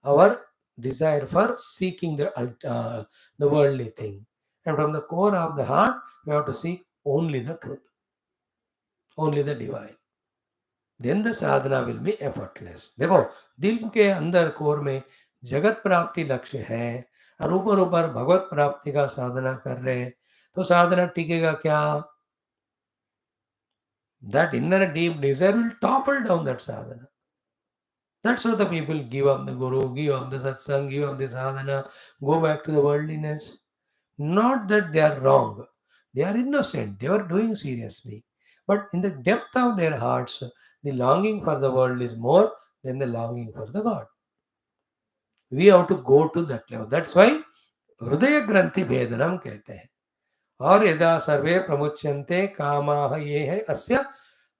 our desire for seeking the worldly thing. And from the core of the heart, we have to seek only the truth, only the divine. Then the sadhana will be effortless. देखो, दिल के अंदर core में जगत प्राप्ति लक्ष्य है और ऊपर ऊपर भगवत प्राप्ति का साधना कर रहे हैं, तो साधना टिकेगा क्या? That inner deep desire will topple down that sadhana. That's how the people give up the guru, give up the satsang, give up the sadhana, go back to the worldliness. Not that they are wrong, they are innocent, they were doing seriously. But in the depth of their hearts, the longing for the world is more than the longing for the God. We have to go to that level. That's why हृदय ग्रंथि भेदनम कहते हैं. और यदा सर्वे प्रमुच्यन्ते कामाः ये है अस्य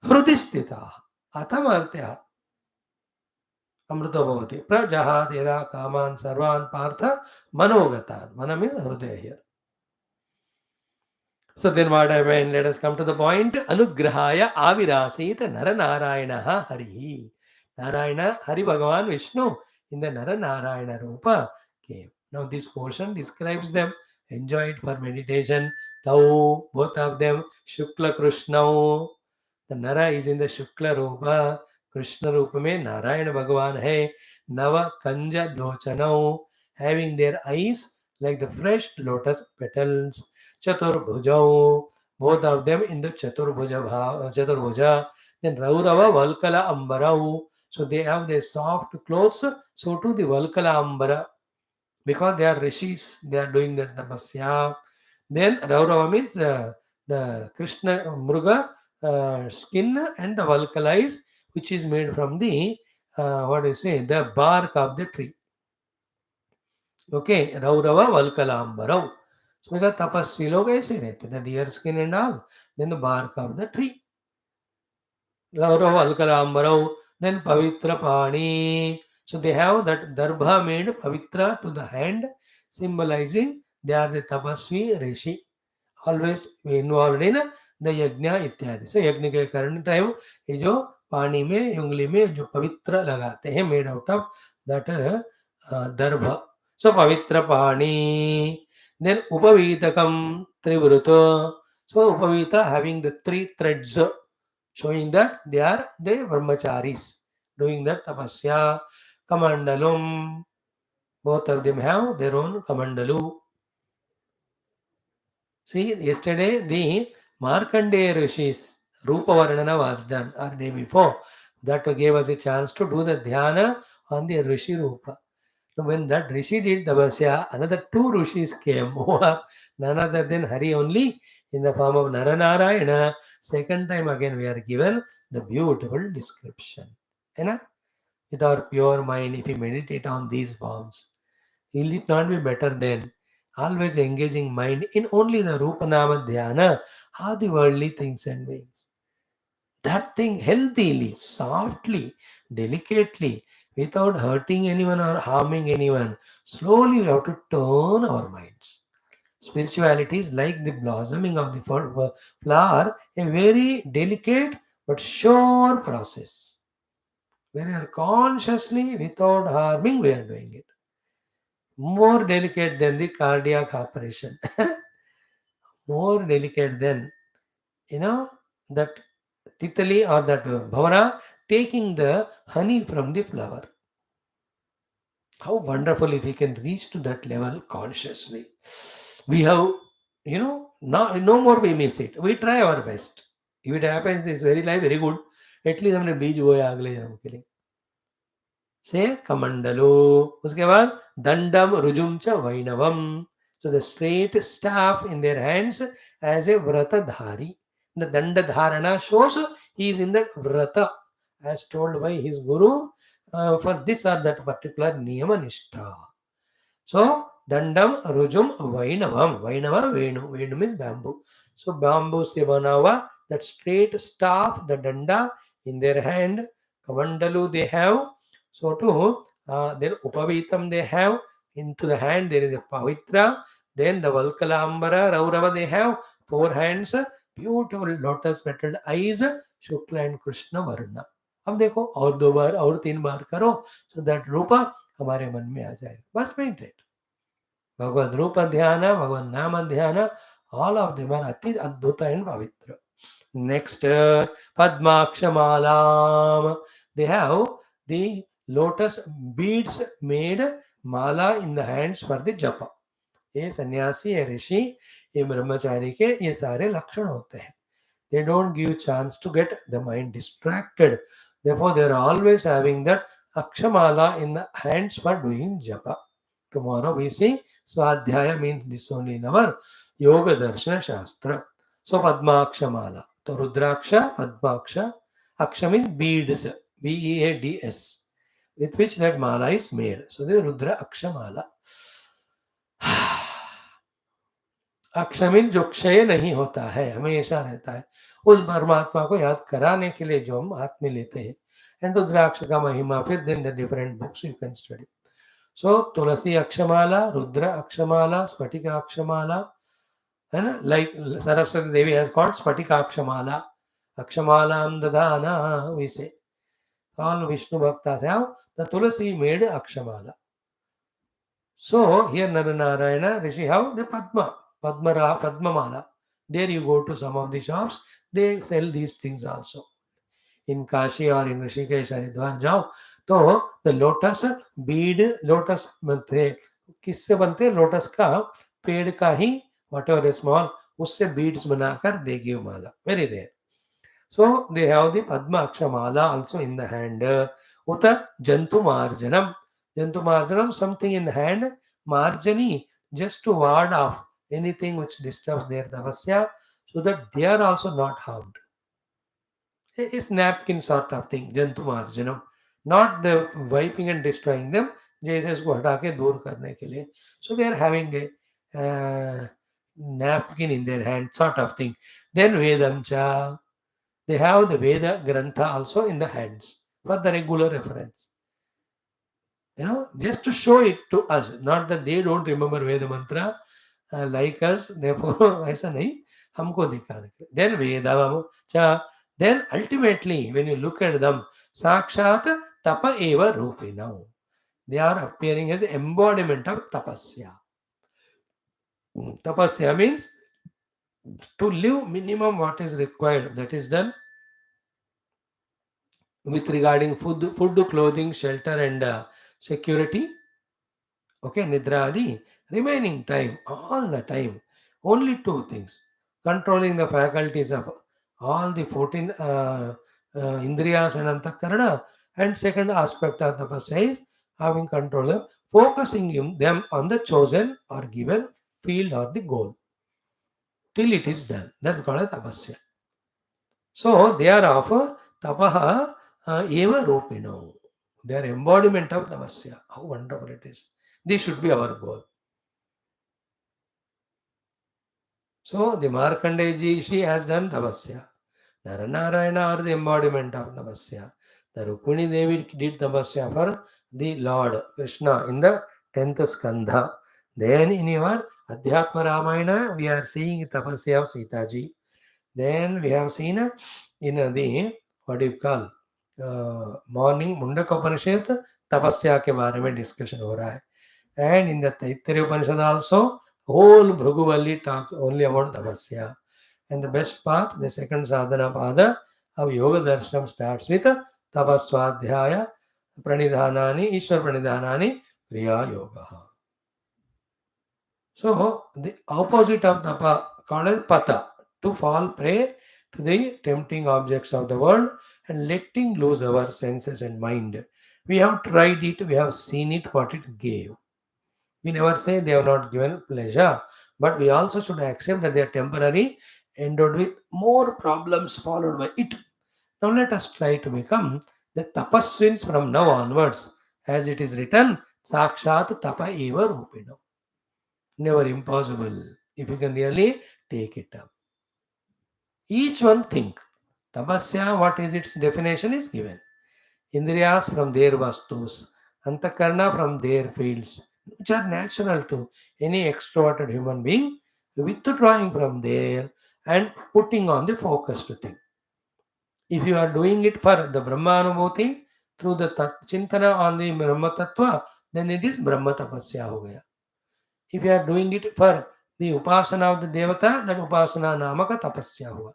हृदि स्थिताः अथम अर्थः अमृतो भवति प्रजहात यदा कामान् सर्वान् पार्थ मनोगतान्. Mana means हृदय here. So then what happened? Let us come to the point. Anugrahaya avirasita Naranarayana Harihi. Narayana, Hari Bhagavan Vishnu in the Naranarayana Rupa came. Now this portion describes them. Enjoy it for meditation. Tau, both of them, Shukla Krishnau. The Nara is in the Shukla Rupa. Krishna Rupa mein Narayana Bhagavan hai. Nava Kanja Lochanau. Having their eyes like the fresh lotus petals. Chaturbhujau, both of them in the Chaturbhuja. Then Raurava Valkala Ambarau. So they have their soft clothes, so too the Valkala Ambara. Because they are rishis, they are doing that tapasya. Then Raurava means the Krishna Mruga skin and the Valkala is which is made from the what do you say, the bark of the tree. Okay, Raurava Valkalambarau. So because tapasvi log aise rehte, the deer skin and all, then the bark of the tree. Raurava Valkalambarau, then Pavitra Pani. So they have that darbha made Pavitra to the hand, symbolizing they are the tapasvi rishi. Always involved in the yajna ityadi. So yajna के करने time ये जो पानी में उंगली में जो पवित्र लगाते हैं made out of that darbha. So pavitra pani. Then upavitakam trivruta. So upavita having the three threads showing that they are the brahmacharis doing that tapasya. Kamandalum. Both of them have their own kamandalu. See, yesterday the Markandeya Rishis Rupa Varnana was done, or day before. That gave us a chance to do the dhyana on the Rishi Rupa. So when that Rishi did Tapasya, another two Rishis came who are none other than Hari only in the form of Naranarayana. Second time again we are given the beautiful description. You with our pure mind, if we meditate on these forms, will it not be better than always engaging mind in only the Rupa Nama Dhyana, how the worldly things and beings? That thing healthily, softly, delicately, without hurting anyone or harming anyone. Slowly we have to turn our minds. Spirituality is like the blossoming of the flower, a very delicate but sure process. When we are consciously, without harming, we are doing it. More delicate than the cardiac operation. More delicate than, that titali or that bhavana taking the honey from the flower. How wonderful if we can reach to that level consciously. We have, no more we miss it. We try our best. If it happens this very life, very good. At least हमने बीज बोया अगले जन्म के लिए. से कमंडलो. उसके बाद दंडम रुजुम च वैणवम. So the straight staff in their hands as a vratadhari. The dandadharana shows he is in that vrata as told by his guru for this or that particular niyama nishtha. So dandam rujum vainavam. Vainava venu. Venu means bamboo. So bamboo se bana hua that straight staff, the danda in their hand. Kamandalu they have. So too, then upavitam they have. Into the hand there is a pavitra. Then the Valkalambara, Raurava they have 4 hands, beautiful lotus petaled eyes, Shukla and Krishna Varna. अब देखो और 2 बार और 3 बार करो, so that रूपा हमारे मन में आ जाए. बस meditate. भगवद रूप ध्यान, भगवद नाम ध्यान, all of them are अति अद्भुत and पवित्र. Next, Padmakshamalam. They have the lotus beads made mala in the hands for the japa. ये सन्यासी ये ऋषि ये ब्रह्मचारी के ये सारे लक्षण होते हैं. They don't give chance to get the mind distracted. Therefore, they are always having that akshamala in the hands for doing japa. Tomorrow we see Swadhyaya means this only in our Yoga Darshana Shastra. So Padmakshamala. So Rudraksha, Padmaksha. Aksha means beads. Beads. with which that mala is made. So the Rudra Akshamala. अक्षमिन जो क्षय नहीं होता है, हमेशा रहता है, उस परमात्मा को याद कराने के लिए जो हम हाथ में लेते हैं. एंड रुद्राक्ष का महिमा फिर then the different books you can study. So तुलसी अक्षमाला, रुद्र अक्षमाला, स्फटिक अक्षमाला, है ना, like Saraswati Devi has got स्फटिक अक्षमाला, अक्षमालाम दधाना, we say all Vishnu bhaktas have the Tulasi made Akshamala. So here Naranarayana Rishi have the Padmamala. There you go to some of the shops, they sell these things also. In Kashi or in Rishikesh Haridwar जाओ तो the lotus bead, lotus बनते किससे बनते, lotus का पेड़ का ही whatever is small उससे beads बनाकर they give Mala, very rare. So they have the Padma Akshamala also in the hand. Uta Jantu Marjanam. Jantu Marjanam, something in the hand. Marjani, just to ward off anything which disturbs their tapasya, so that they are also not harmed. It's napkin sort of thing, Jantu Marjanam. Not the wiping and destroying them, जैसे इसको हटा के दूर करने के लिए. So they are having a napkin in their hand, sort of thing. Then Vedam cha. They have the Veda Grantha also in the hands for the regular reference. Just to show it to us, not that they don't remember Veda mantra like us, therefore, ऐसा नहीं, हमको दिखाने के लिए. Then Veda cha. Then ultimately, when you look at them, Sakshat Tapa Eva Rupinam. They are appearing as embodiment of Tapasya. Tapasya means to live minimum what is required, that is done with regarding food, clothing, shelter, and security. Okay, Nidra Adi. Remaining time, all the time, only two things: controlling the faculties of all the 14 Indriyas and Antakarana, and second aspect of tapasya is having control of focusing them on the chosen or given field or the goal till it is done. That's called a tapasya. So they are of tapaha eva rupino. They are embodiment of tapasya. How wonderful it is. This should be our goal. So the Markandeya she has done tapasya. Naranarayana are the embodiment of tapasya. The Rukmini Devi did tapasya for the Lord Krishna in the 10th Skandha. Then in your Adhyatma Ramayana, we are seeing tapasya of Sita ji. Then we have seen in the, what do you call, morning Mundaka Upanishad, tapasya के बारे में discussion हो रहा है. And in the Taittiriya Upanishad also, whole Bhruguvalli talks only about tapasya. And the best part, the second sadhana pada of Yoga Darshanam starts with tapaswadhyaya pranidhanani, Ishwar pranidhanani, kriya yoga. So the opposite of tapa called as pata, to fall prey to the tempting objects of the world and letting loose our senses and mind. We have tried it, we have seen it, what it gave. We never say they have not given pleasure, but we also should accept that they are temporary, endowed with more problems followed by it. Now let us try to become the tapaswins from now onwards. As it is written, Sakshat Tapa Eva Rupino. Never impossible if you can really take it up. Each one think. Tapasya, what is its definition is given. Indriyas from their vastus, Antakarna from their fields, which are natural to any extroverted human being, withdrawing from there and putting on the focus to think. If you are doing it for the Brahma Anubhuti, through the Chintana on the Brahma Tattva, then it is Brahma Tapasya ho gaya. If you are doing it for the Upasana of the Devata, that Upasana Namaka Tapasya hua.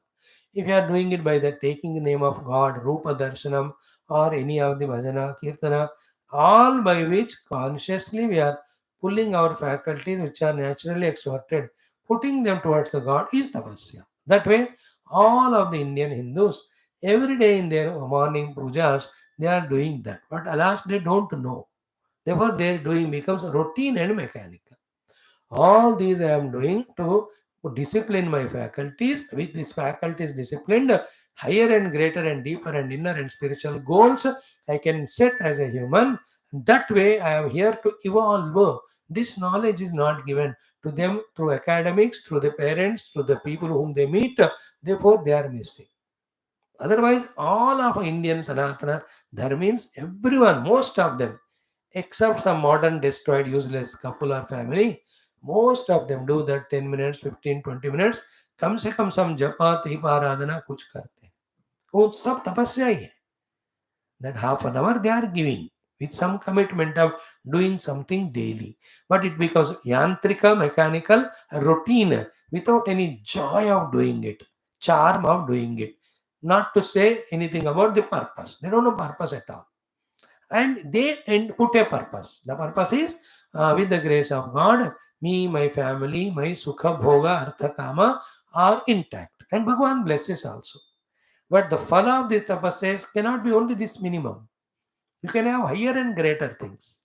If you are doing it by the taking the name of God, Rupa Darshanam, or any of the Bhajana, Kirtana, all by which consciously we are pulling our faculties which are naturally extroverted, putting them towards the God is tapasya. That way, all of the Indian Hindus, every day in their morning pujas, they are doing that. But alas, they don't know. Therefore, their doing becomes routine and mechanical. All these I am doing to discipline my faculties. With these faculties disciplined, higher and greater and deeper and inner and spiritual goals I can set as a human. That way, I am here to evolve. This knowledge is not given to them through academics, through the parents, through the people whom they meet. Therefore, they are missing. Otherwise, all of Indian Sanatana Dharmins, everyone, most of them, except some modern destroyed useless couple or family, most of them do that 10 minutes, 15, 20 minutes. कम से कम some जपा दीप आराधना कुछ करते हैं. वो सब तपस्या ही है. That half an hour they are giving with some commitment of doing something daily. But it becomes yantrika, mechanical, routine without any joy of doing it, charm of doing it. Not to say anything about the purpose. They don't know purpose at all. And they put a purpose. The purpose is with the grace of God, me, my family, my sukha, bhoga, artha, kama are intact. And Bhagavan blesses also. But the phala of this tapasya cannot be only this minimum. You can have higher and greater things,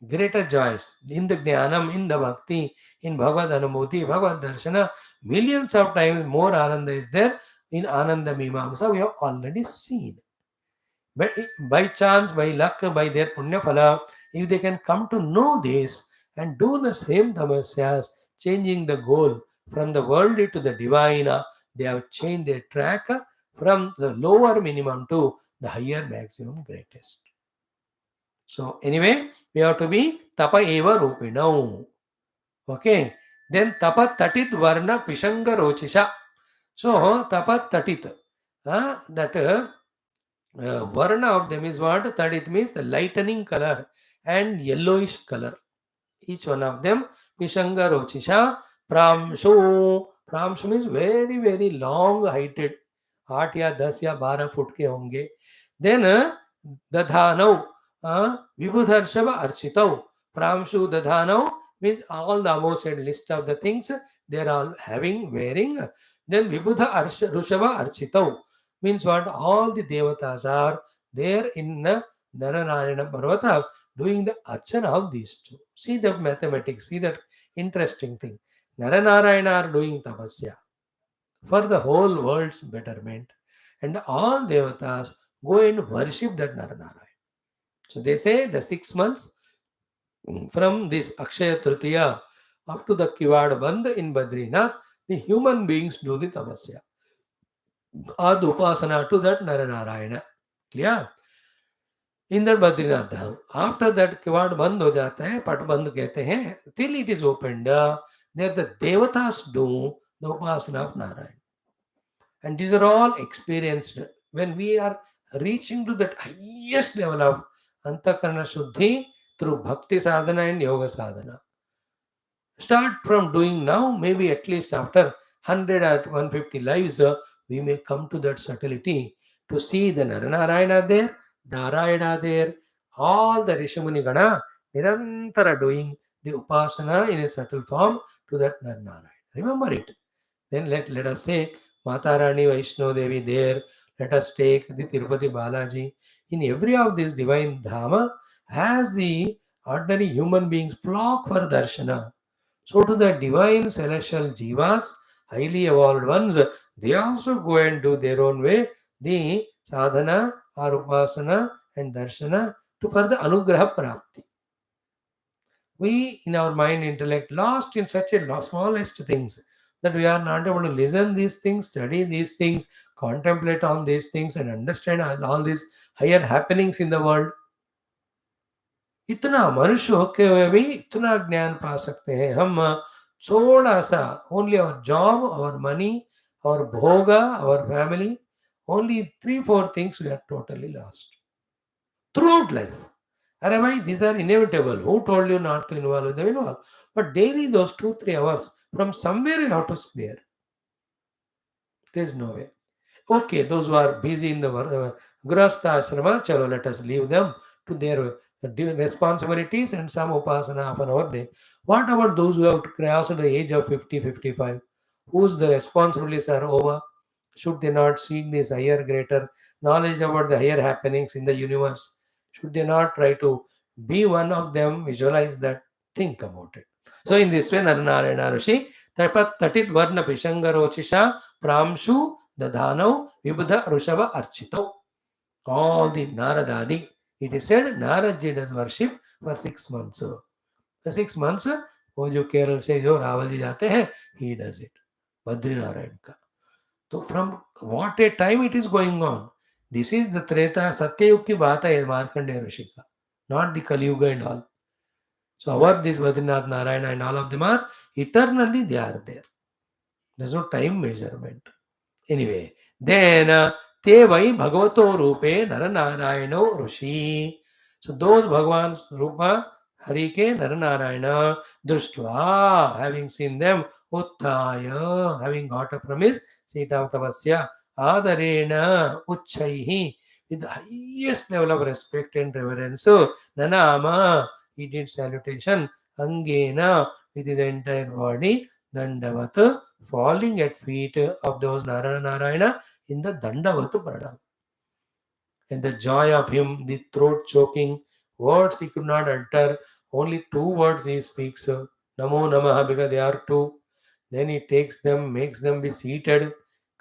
greater joys in the jnanam, in the bhakti, in Bhagavad Anubhuti, Bhagavad Darshana. Millions of times more ananda is there in Ananda Mimamsa. We have already seen. But by chance, by luck, by their punya phala, if they can come to know this and do the same tapasyas, changing the goal from the worldly to the divine, they have changed their track from the lower minimum to the higher maximum greatest. So anyway, we have to be tapa eva rupinau. Okay. Then tapa tatit varna pishanga rochisha. So tapa tatit. That varna of them is what? Tatit means the lightening color and yellowish color. Each one of them. Pishanga rochisha. Pramshu. Pramshu means very, very long heighted. 8 या 10 या 12 foot के होंगे. Then dadhanau. Vibhudharshava architau. Pramshu dadhanau means all the above said list of the things they are all having, wearing. Then Vibhudha Rushava architau means what? All the devatas are there in Naranarayana Parvata doing the archana of these two. See the mathematics, see that interesting thing. Naranarayana are doing tapasya for the whole world's betterment. And all devatas go and worship that Naranarayana. So they say the 6 months from this Akshaya Tritiya up to the Kivad Bandh in Badrinath, the human beings do the tapasya. Ad upasana to that Naranarayana. Clear? In that Badrinath Dham. After that Kivad Bandh ho jata hai, Pat Bandh kehte hain, till it is opened, there the devatas do the upasana of Narayana. And these are all experienced when we are reaching to that highest level of Antakarana Shuddhi through Bhakti Sadhana and Yoga Sadhana. Start from doing now, maybe at least after 100 or 150 lives, we may come to that subtlety to see the Naranarayana there, Narayana there, all the Rishamuni Gana, Nirantara doing the Upasana in a subtle form to that Naranarayana. Remember it. Then let us say, Mata Rani Vaishno Devi there, let us take the Tirupati Balaji. In every of these divine Dhama, as the ordinary human beings flock for darshana, so to the divine celestial jivas, highly evolved ones, they also go and do their own way the sadhana or upasana and darshana to further anugraha prapti. We in our mind intellect lost in such a smallest things that we are not able to listen these things, study these things, contemplate on these things and understand all these higher happenings in the world. इतना मनुष्य होते हुए भी इतना ज्ञान पा सकते हैं हम. थोड़ा सा only our job, our money, our bhoga, our family, only 3-4 things we are totally lost throughout life. Are why these are inevitable. Who told you not to involve them? Involve. But daily those 2-3 hours from somewhere you have to spare. There is no way. Okay, those who are busy in the Grahastha Ashrama, chalo, let us leave them to their responsibilities and some upasana half an hour day. What about those who have crossed the age of 50, 55? Whose the responsibilities are over? Should they not seek this higher, greater knowledge about the higher happenings in the universe? Should they not try to be one of them, visualize that, think about it? So in this way, Naranarayana Rishi, Tatit Varna Pishangarochisha Pramshu Dadhanau Vibudha Rushava Archito. All the Naradadi. It is said Naradji does worship for 6 months. The 6 months, वो जो केरल से जो रावल जी जाते हैं, he does it. Badrinarayan का. तो from what a time it is going on. This is the Treta Satyayug की बात है मार्कंडेय ऋषि का, not the Kali Yuga and all. So our this Badrinath Narayana and all of them are eternally they are there. There's no time measurement. Anyway, then te vai bhagavato rupe naranarayano rushi. So those Bhagavan's rupa Harike Naranarayana Društva, having seen them, Uttaya, having got up from his seat of Tapasya, Adarena Uchaihi, with the highest level of respect and reverence. So, Nanama, he did salutation, Angena, with his entire body, Dandavat, falling at feet of those Narayana in the Dandavat Pranam. And the joy of him, the throat choking, words he could not utter, only 2 words he speaks, Namo Namaha, because they are 2. Then he takes them, makes them be seated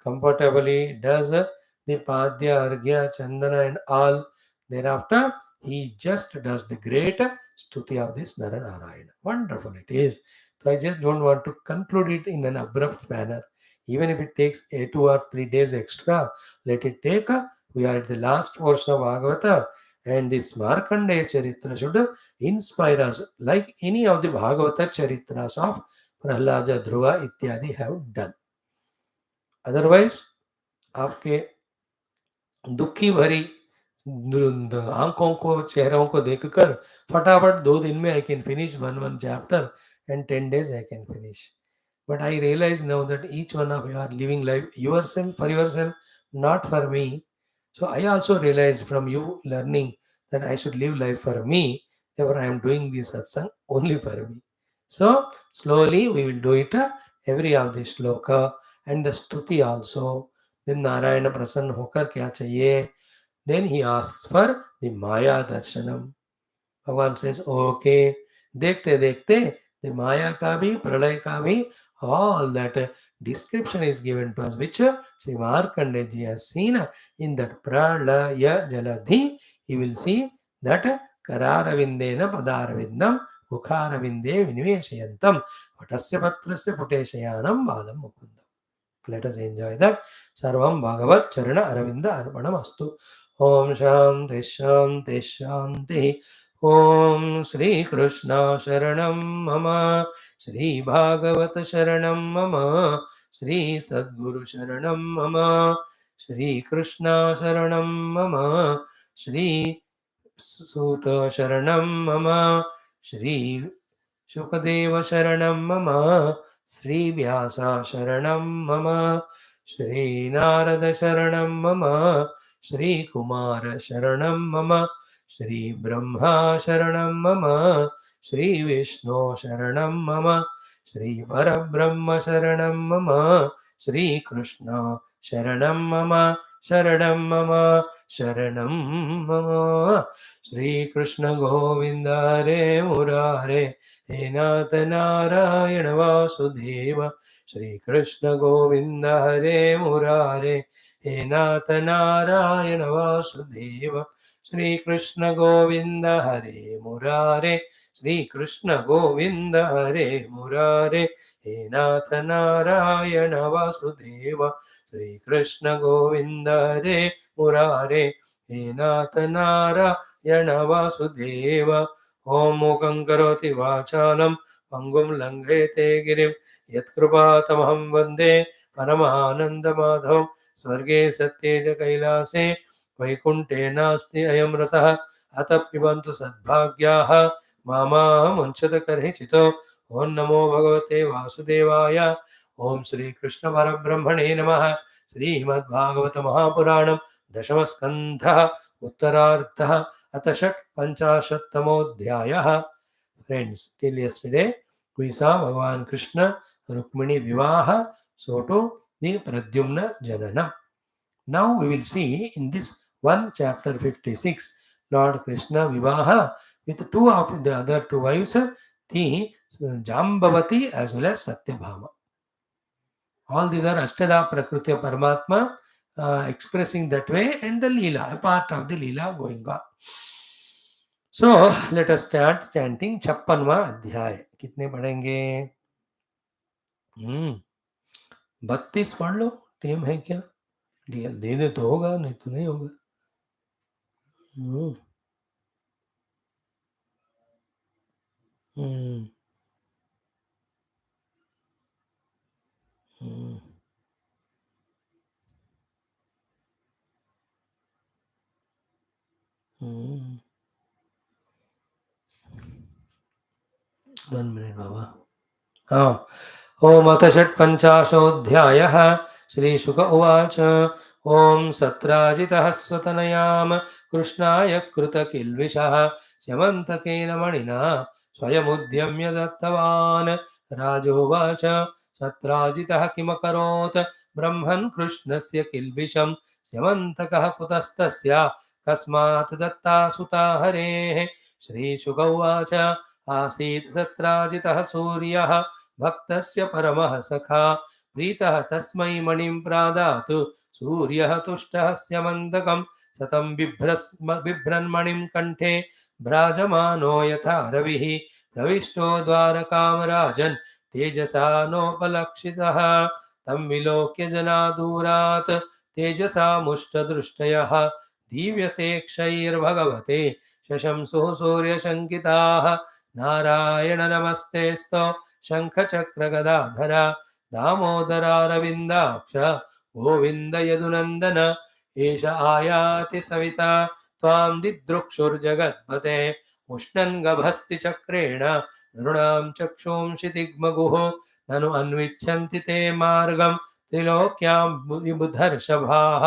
comfortably, does the Padya, Argya, Chandana and all. Thereafter, he just does the great stuti of this Naranarayana. Wonderful it is. So I just don't want to conclude it in an abrupt manner. Even if it takes 2 or 3 days extra, let it take. We are at the last portion of Bhagavata, and this Markandeya Charitra should inspire us like any of the Bhagavata Charitras of Prahlada, Dhruva इत्यादि have done. Otherwise, आपके दुखी भरी आंखों को चेहरों को देखकर फटाफट 2 दिन में I can finish one chapter and 10 days I can finish. But I realize now that each one of you are living life yourself for yourself, not for me. So I also realize from you learning that I should live life for me. Therefore, I am doing this satsang only for me. So slowly we will do it every of this shloka and the stuti also. Then Narayana Prasanna hokar kya chahiye? Then he asks for the Maya Darshanam. Bhagavan says, okay, देखते देखते the Maya ka bhi, Pralay ka bhi, all that description is given to us, which Sri Markandeya ji has seen in that Pralaya Jaladhi. He will see that Kararavindena Padaravindam Mukharavinde Viniveshayantam Vatasya Patrasya Puteshayanam Balam Mukundam. Let us enjoy that. Sarvam Bhagavat Charana Aravinda Arpanam Astu. Om Shanti Shanti Shanti. Om Shri Krishna Sharanam Mama. Shri Bhagavat Sharanam Mama. Shri Sadguru Sharanam Mama. Shri Krishna Sharanam Mama. Shri Suta Sharanam Mama. Shri Shukadeva Sharanam Mama. Shri Vyasa Sharanam Mama. Shri Narada Sharanam Mama. Shri Kumara Sharanam Mama. Shri Brahma Sharanam Mama. Shri Vishnu Sharanam Mama. Shri Parabrahma Sharanam Mama. Shri Krishna Sharanam Mama. Sharanam Mama. Sharanam Mama. Shri Krishna Govinda Hare Murare. He Nath Narayana Vasudeva. Shri Krishna Govinda Hare Murare. He Nath Narayana Vasudeva. Shri Krishna Govinda Hare Murare. Shri Krishna Govinda Hare Murare. He Nath Narayana Vasudeva. Shri Krishna Govinda Hare Murare. He Nath Narayana Vasudeva. Om Mukhaṁ karoti vācālam pangum langhete girim yatkrupatamaham vande paramahanandamadhavam swarge satye kailase vaikunte nasti ayam rasah atah pibantu sadbhagyaha mama munchata karhichito. Om namo bhagavate vasudevaya. Om Shri Krishna Parabrahmane Namaha. Srimad Bhagavata Mahapuranam Dashama Skandha Uttarartha Atha Shat Panchashattamo Friends, till yesterday we saw Bhagavan Krishna Rukmini Vivaha, so to the Pradyumna Janana. Now we will see in this one chapter 56, Lord Krishna Vivaha with 2 of the other 2 wives, the Jambavati as well as Satyabhama. All these are Ashtada Prakriti Paramatma expressing that way, and the Leela, a part of the Leela going on. So let us start chanting 56वां अध्याय. कितने पढ़ेंगे? 32 पढ़ लो. टेम है क्या? दे दे तो होगा, नहीं तो नहीं होगा. हम्म, हम्म, हम्म, हम्म. 1 minute बाबा. हाँ. ओम अथ षट्पञ्चाशोऽध्यायः. श्रीशुक उवाच. ओम सत्राजितः स्वतनयाम कृष्णाय कृतकिल्बिषः स्यमन्तकेन मणिना स्वयमुद्यम्य दत्तवान्. राजोवाच. सत्राजितः किमकरोत् ब्रह्मन् कृष्णस्य किल्बिषं स्यमन्तकः कुतस्तस्य कस्मात् दत्ता सुता हरेः. श्रीशुक उवाच. आसीत् सत्राजितः सूर्यः भक्तस्य परमः सखा प्रीतः तस्मै मणिं प्रादातु सूर्यः तुष्टः स्यमन्तकं सतं बिभ्रन्मणिं कण्ठे भ्राजमानो यथा रविः प्रविष्टो द्वारकां राजन् तेजसा नोपलक्षितः. तं विलोक्य जना दूरात् तेजसा मुष्टदृष्टयः दीव्यते क्षैर्भगवते शशंसुः सूर्यशङ्किताः. नारायण नमस्तेऽस्तो शङ्खचक्रगदाधर दामोदरारविन्दाक्ष गोविन्द यदुनन्दन. एष आयाति सविता त्वां दिदृक्षुर्जगत्पते उष्णन् गभस्ति चक्रेण नृणां चक्षुंषि दिग्मगुः ननु अन्विच्छन्ति ते मार्गं त्रिलोक्यां विबुधर्षभाः.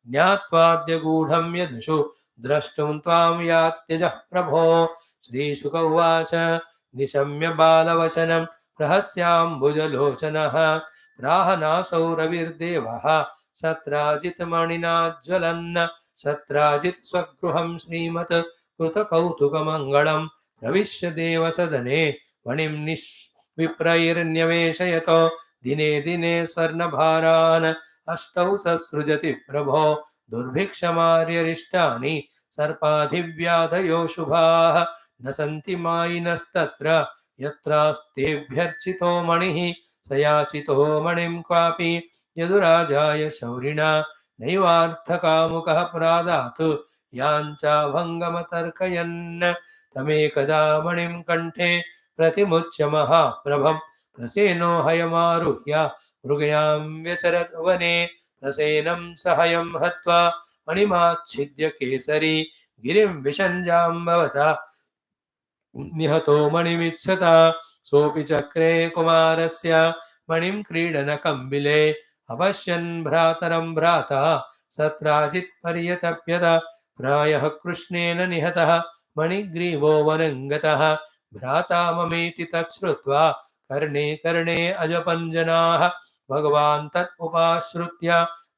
ज्ञात्वाद्य गूढं यदुषु द्रष्टुं त्वां यात्यजः प्रभो. श्रीशुक उवाच. निशम्य बालवचनं रहस्याम्बुजलोचनः प्राहनासौ रविर्देवः सत्राजितमणिनाज्ज्वलन्. सत्राजित् स्वगृहं श्रीमत् कृतकौतुकमङ्गलं प्रविश्य देवसदने मणिं विप्रैर्न्यवेशयतो दिने दिने स्वर्णभारान् अष्टौ ससृजति प्रभो. दुर्भिक्षमार्यरिष्टानि सर्पाधिव्याधयो शुभाः न सन्ति मायिनस्तत्र यत्रास्तेभ्यर्चितो मणिः स याचितो मणिं क्वापि यदुराजाय शौरिणा नैवार्थकामुकः प्रादात् याञ्चाभङ्गमतर्कयन्. तमेकदा मणिं कण्ठे प्रतिमुच्य महाप्रभं प्रसेनो हयमारुह्य मृगयां व्यचरत् वने. प्रसेनं सहयं हत्वा मणिमाच्छिद्य केसरी गिरिं विषञ्जाम्बवता निहतो मणिमिच्छता. सोऽपि चक्रे कुमारस्य मणिं क्रीडनकम्बिले अपश्यन् भ्रातरं भ्राता सत्राजित् पर्यतप्यत. प्रायः कृष्णेन निहतः मणिग्रीवो वनङ्गतः भ्राता ममेति तच्छ्रुत्वा कर्णे कर्णे अजपञ्जनाः. भगवान् तत् उपाश्रुत्य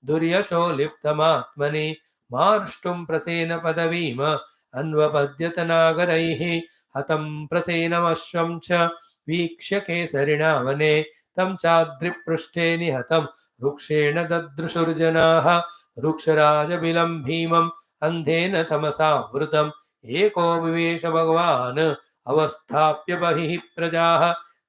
दुर्यशो लिप्तमात्मनि मार्ष्टुं प्रसेन पदवीम् अन्वपद्यत नागरैः. हतं प्रसेनमश्वं च वीक्ष्य केसरिणा वने तं चाद्रिपृष्ठे निहतं रुक्षेण ददृशुर्जनाः. रुक्षराजबिलं भीमम् अन्धेन तमसावृतम् एको विवेश भगवान् अवस्थाप्य बहिः प्रजाः.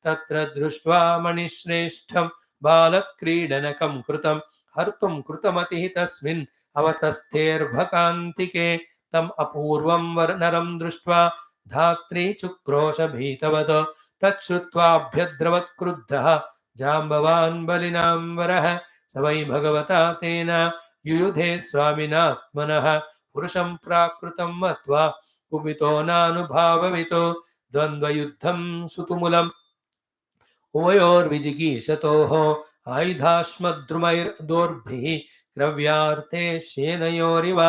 तत्र दृष्ट्वा मणिश्रेष्ठं बालक्रीडनकं कृतं हर्तुं कृतमतिः तस्मिन् अवतस्थेर्भकान्तिके. तम् अपूर्वं नरं दृष्ट्वा धात्री चुक्रोशभीतवत् तच्छ्रुत्वाभ्यद्रवत् क्रुद्धः जाम्बवान् बलिनां वरः. स वै भगवता तेन युयुधे स्वामिनात्मनः पुरुषं प्राकृतं मत्वा कुपितो नानुभाववितो द्वन्द्वयुद्धं सुतुमुलम् उभयोर्विजिगीषतोः आयुधाश्मद्रुमैर्दोर्भिः क्रव्यार्थे शेनयोरिव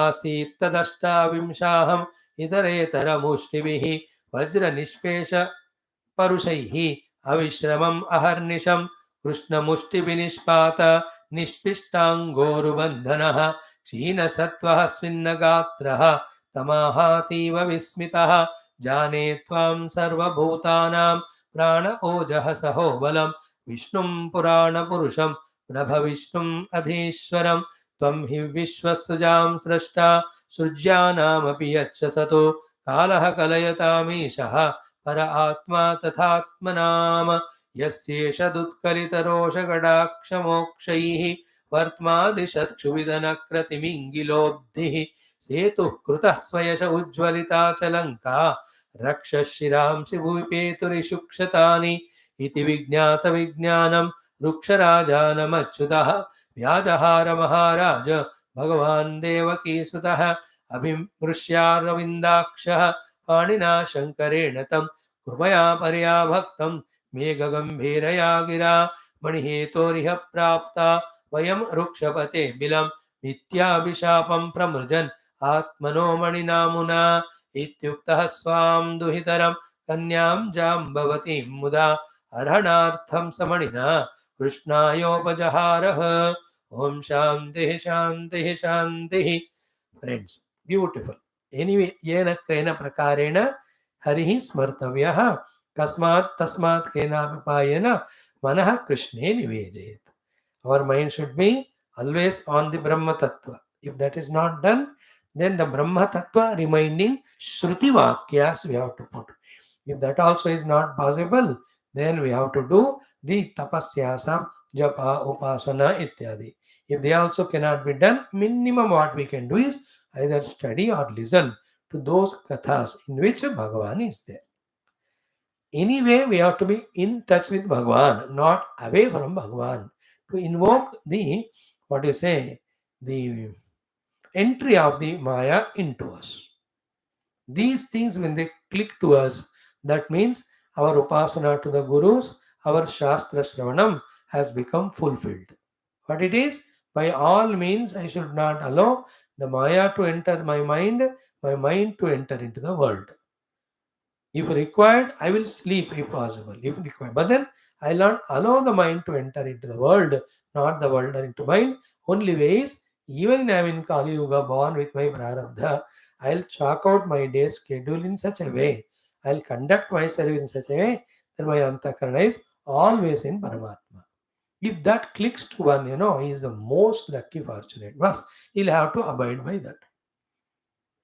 आसीत् तदष्टाविंशाहम् इतरेतरमुष्टिभिः वज्रनिष्पेष परुषैः अविश्रमम् अहर्निशं कृष्णमुष्टिभिनिष्पात निष्पिष्टाङ्गोरुबन्धनः क्षीणसत्त्वः स्विन्नगात्रः तमाहातीव विस्मितः. जाने त्वां सर्वभूतानां प्राण ओजः सहो बलं Vishnum Purana Purusham Prabhavishnum Adhishwaram Tvam hi Vishwasujam Srashta Surjyanamapi Yachsato Kalaha Kalayatameshaha Para Atma Tathatmanam Yasyesha Dutkalitaroša Gadakshmokshaihi Vartmadishatkshuvidanakratimingilobdhihi Setu Krutah Swayasha Ujjvalita Chalanka Rakshashiramsi Bhupeturishukshatani Iti Vignata Vignanam Ruksharajanamachyutah Vyajahara Maharaja Bhagavan Devaki Sutah Abhimrushya Panina Shankarena Tam Krupaya Parya Bhaktam Mega Gambhiraya Gira Manihetoriha Prapta Vayam Rukshapate Bilam Nitya Vishapam Pramrujan Atmano Maninamuna Ityuktah Swam Duhitaram Kanyam Jambavati Muda Arhanartham Samanina Krishnayopajaharaha Om Shanti Shanti Shanti. Friends, beautiful. Anyway, yena kena prakarena harihi smartavyah kasmat tasmat kena vipayena manaha krishne nivejayet. Our mind should be always on the Brahma Tattva. If that is not done, then the Brahma Tattva reminding Shruti Vakyas we have to put. If that also is not possible, then we have to do the Tapasyasa, Japa, Upasana, ityadi. If they also cannot be done, minimum what we can do is either study or listen to those kathas in which Bhagavan is there. Anyway, we have to be in touch with Bhagavan, not away from Bhagavan. To invoke the, what you say, the entry of the Maya into us. These things, when they click to us, that means our upasana to the Gurus, our Shastra Shravanam has become fulfilled. What it is? By all means, I should not allow the Maya to enter my mind to enter into the world. If required, I will sleep if possible, if required. But then I will not allow the mind to enter into the world, not the world into mind. Only way is, even I am in Kali Yuga, born with my prarabdha, I'll chalk out my day schedule in such a way. I'll conduct myself in such a way that my antakarana is always in Paramatma. If that clicks to one, he is the most lucky fortunate. But he'll have to abide by that.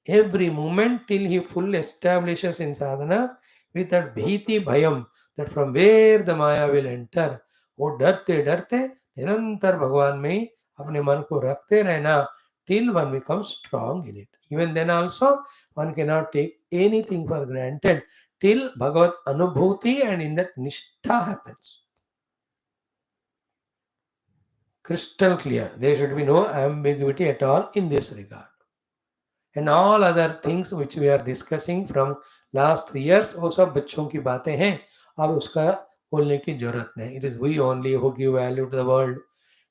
Every moment till he full establishes in sadhana with that bhiti bhayam, that from where the Maya will enter, वो डरते डरते निरंतर भगवान में ही अपने मन को रखते रहना till one becomes strong in it. Even then also, one cannot take anything for granted till Bhagavat Anubhuti and in that Nishtha happens. Crystal clear. There should be no ambiguity at all in this regard. And all other things which we are discussing from last 3 years, वो सब बच्चों की बातें हैं. अब उसका बोलने की जरूरत नहीं. It is we only who give value to the world.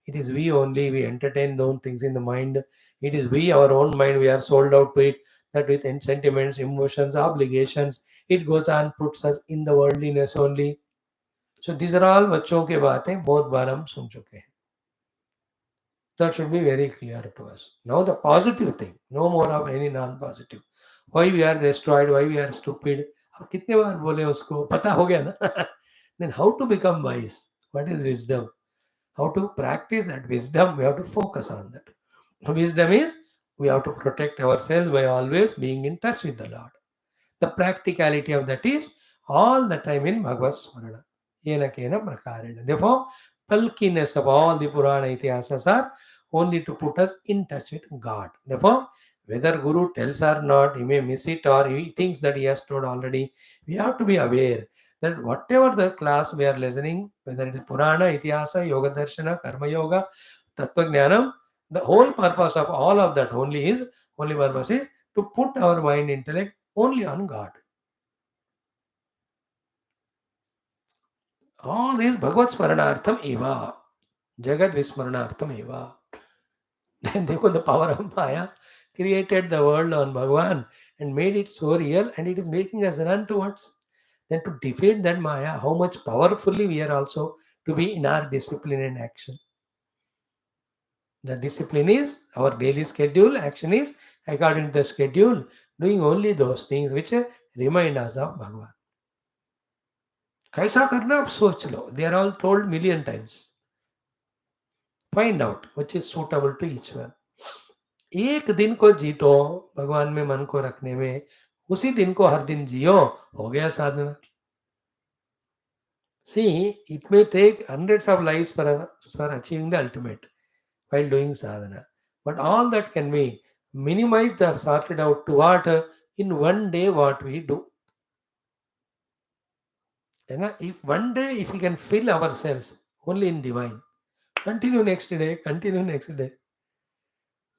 It is we only, we entertain those things in the mind. It is we, our own mind, we are sold out to it, that with sentiments, emotions, obligations, it goes on, puts us in the worldliness only. So these are all बच्चों की बातें, बहुत बार हम सुन चुके हैं. That should be very clear to us. Now the positive thing, no more of any non-positive. Why we are destroyed, why we are stupid. अब कितने बार बोले उसको, पता हो गया ना. Then how to become wise? What is wisdom? How to practice that wisdom? We have to focus on that. Wisdom is, we have to protect ourselves by always being in touch with the Lord. The practicality of that is all the time in Bhagavad Smarana. Yena kena prakarena. Therefore, bulkiness of all the Purana Itihasas are only to put us in touch with God. Therefore, whether Guru tells or not, he may miss it or he thinks that he has told already. We have to be aware that whatever the class we are listening, whether it is Purana, Itihasa, Yoga Darshana, Karma Yoga, Tattva Jnanam, the whole purpose of all of that only purpose is to put our mind intellect only on God. All is Bhagavad Smaranartham eva. Jagat Vismaranartham eva. Then the power of Maya created the world on Bhagavan and made it so real, and it is making us run towards. Then to defeat that Maya, how much powerfully we are also to be in our discipline and action. The discipline is our daily schedule, action is according to the schedule, doing only those things which remind us of Bhagavan. कैसा करना आप सोच लो. They are all told million times. Find out which is suitable to each one. एक दिन को जीतो भगवान में मन को रखने में, उसी दिन को हर दिन जियो, हो गया साधना. See, it may take hundreds of lives for achieving the ultimate while doing sadhana. But all that can be minimized or sorted out to what? In one day what we do. If one day if we can fill ourselves only in divine, continue next day, continue next day.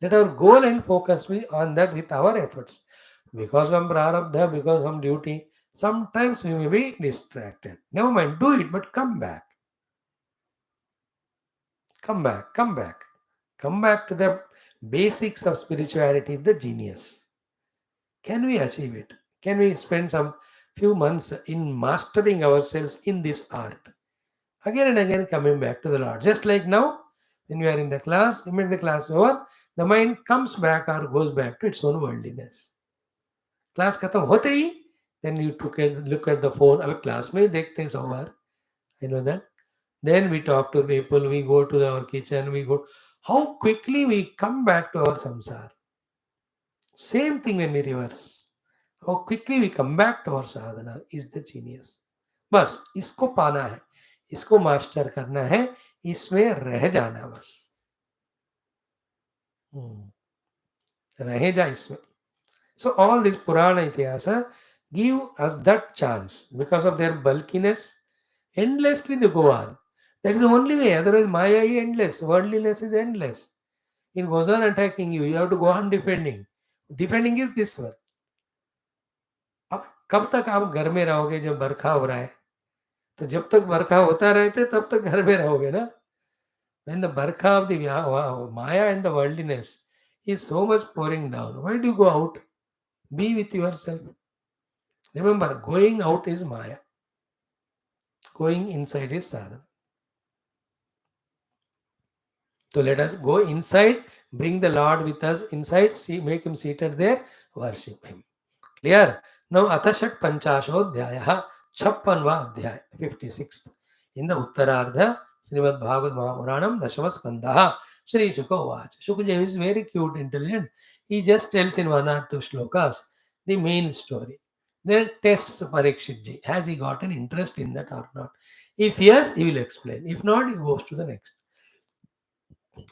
Let our goal and focus be on that with our efforts. Because of prarabdha, because of duty, sometimes we may be distracted. Never mind, do it, but come back. Come back, come back. Come back to the basics of spirituality is the genius. Can we achieve it? Can we spend some few months in mastering ourselves in this art? Again and again coming back to the Lord. Just like now, when we are in the class, immediately the class is over, the mind comes back or goes back to its own worldliness. Class खत्म होते ही, then you look at the phone. अब class में ही देखते हैं so far. I know that. Then we talk to people, we go to our kitchen, we go. How quickly we come back to our samsara. Same thing when we reverse. How quickly we come back to our sadhana is the genius. बस इसको पाना है, इसको master करना है, इसमें रह जाना बस. रह जा इसमें. So all this Purana Itihasa give us that chance because of their bulkiness. Endlessly they go on. That is the only way. Otherwise, Maya is endless. Worldliness is endless. It goes on attacking you. You have to go on defending. Defending is this one. अब कब तक आप घर में रहोगे जब बरखा हो रहा है? तो जब तक बरखा होता रहते तब तक घर में रहोगे ना? When the barkha of the Maya and the worldliness is so much pouring down, why do you go out? Be with yourself. Remember, going out is Maya. Going inside is sadhana. So let us go inside, bring the Lord with us inside, see, make him seated there, worship him. Clear? Now, Atashat Panchashodhyaya, 56th adhyaya, 56th. In the Uttarardha, Srimad Bhagavad Puranam, Dashama Skandha, Shri Shuka Vach. Shukadev is very cute, intelligent. He just tells in one or two shlokas the main story. Then tests Parikshitji. Has he got an interest in that or not? If yes, he will explain. If not, he goes to the next.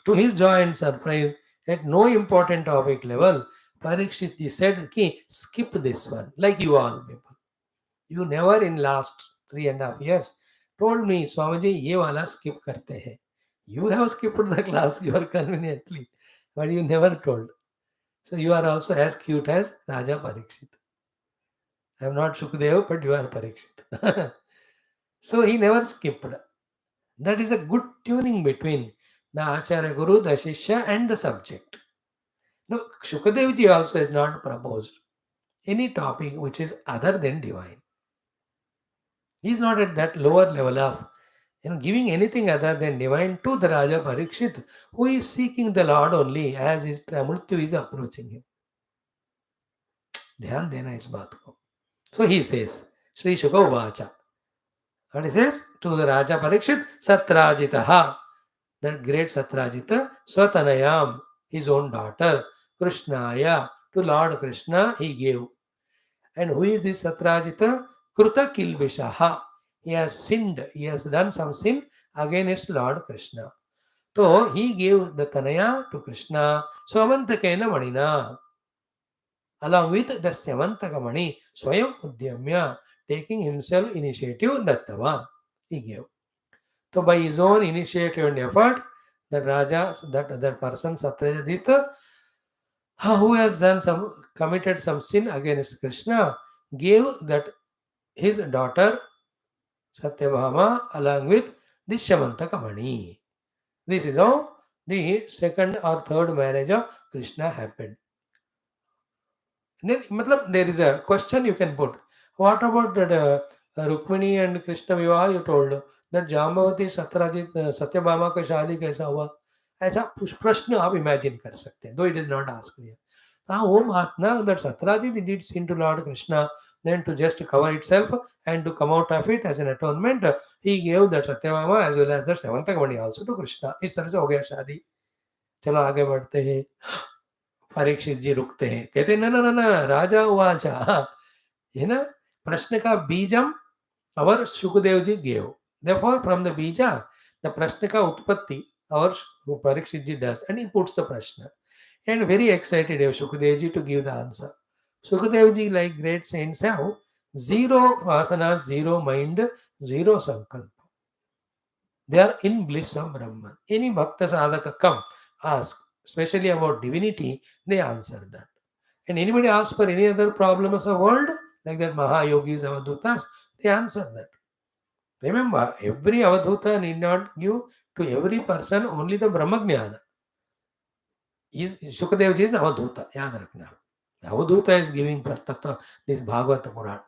To his joy and surprise, at no important topic level, Parikshitji said, "Ki skip this one, like you all people. You never in last 3.5 years told me, Swamiji, ye wala skip karte hai. You have skipped the class your conveniently, but you never told. So you are also as cute as Raja Parikshit. I am not Shukdev, but you are Parikshit." So he never skipped. That is a good tuning between the Acharya Guru, the Shishya, and the subject. No, Shukadevji also has not proposed any topic which is other than divine. He is not at that lower level of giving anything other than divine to the Raja Parikshit, who is seeking the Lord only as his Mrityu is approaching him. ध्यान देना इस बात को. So he says, Sri Shuka Vacha. What he says? To the Raja Parikshit, Satrajitaha, that great Satrajita, Swatanayam, his own daughter, Krishnaya, to Lord Krishna he gave. And who is this Satrajita? Kruta Kilvishaha. He has sinned, he has done some sin against Lord Krishna. So he gave the Tanaya to Krishna, Swamantakena Manina, along with the Samantakamani, Swayam Udyamya, taking himself initiative, Dattavan, he gave. So by his own initiative and effort, that Raja, that person Satrajita, who has committed some sin against Krishna, gave that his daughter Satyabhama along with the Shamantakamani. This is how the second or third marriage of Krishna happened. Then, there is a question you can put. What about that Rukmini and Krishna Vivaha? You told that Jambavati Satyabhama का शादी कैसा हुआ? ऐसा प्रश्न आप imagine कर सकते हैं. Though it is not asked here. हाँ वो बात ना that Satyajit did sin to Lord Krishna. then to just cover itself and to come out of it as an atonement, he gave that Satyabhama as well as the seventh Mani also to Krishna. इस तरह से हो गया शादी. चलो आगे बढ़ते हैं. परीक्षित जी रुकते हैं, कहते ना ना ना ना राजा उवाचा, है ना, प्रश्न का बीजम our Shukadev ji gave. Therefore, from the bija, the prashna ka utpatti, our Parikshit ji does, and he puts the prashna. And very excited of Shukadev ji to give the answer. Shukadev ji, like great saints, have zero vasanas, zero mind, zero sankalpa. They are in bliss of Brahman. Any bhakta sadhaka come, ask, especially about divinity, they answer that. And anybody asks for any other problems of world, like that Maha yogis, avadutas, they answer that. Remember, every avadhuta need not give to every person only the Brahmajnana. Shukadev ji is avadhuta, yaad rakhna. Avadhuta is giving Tattva, this Bhagavata Purana.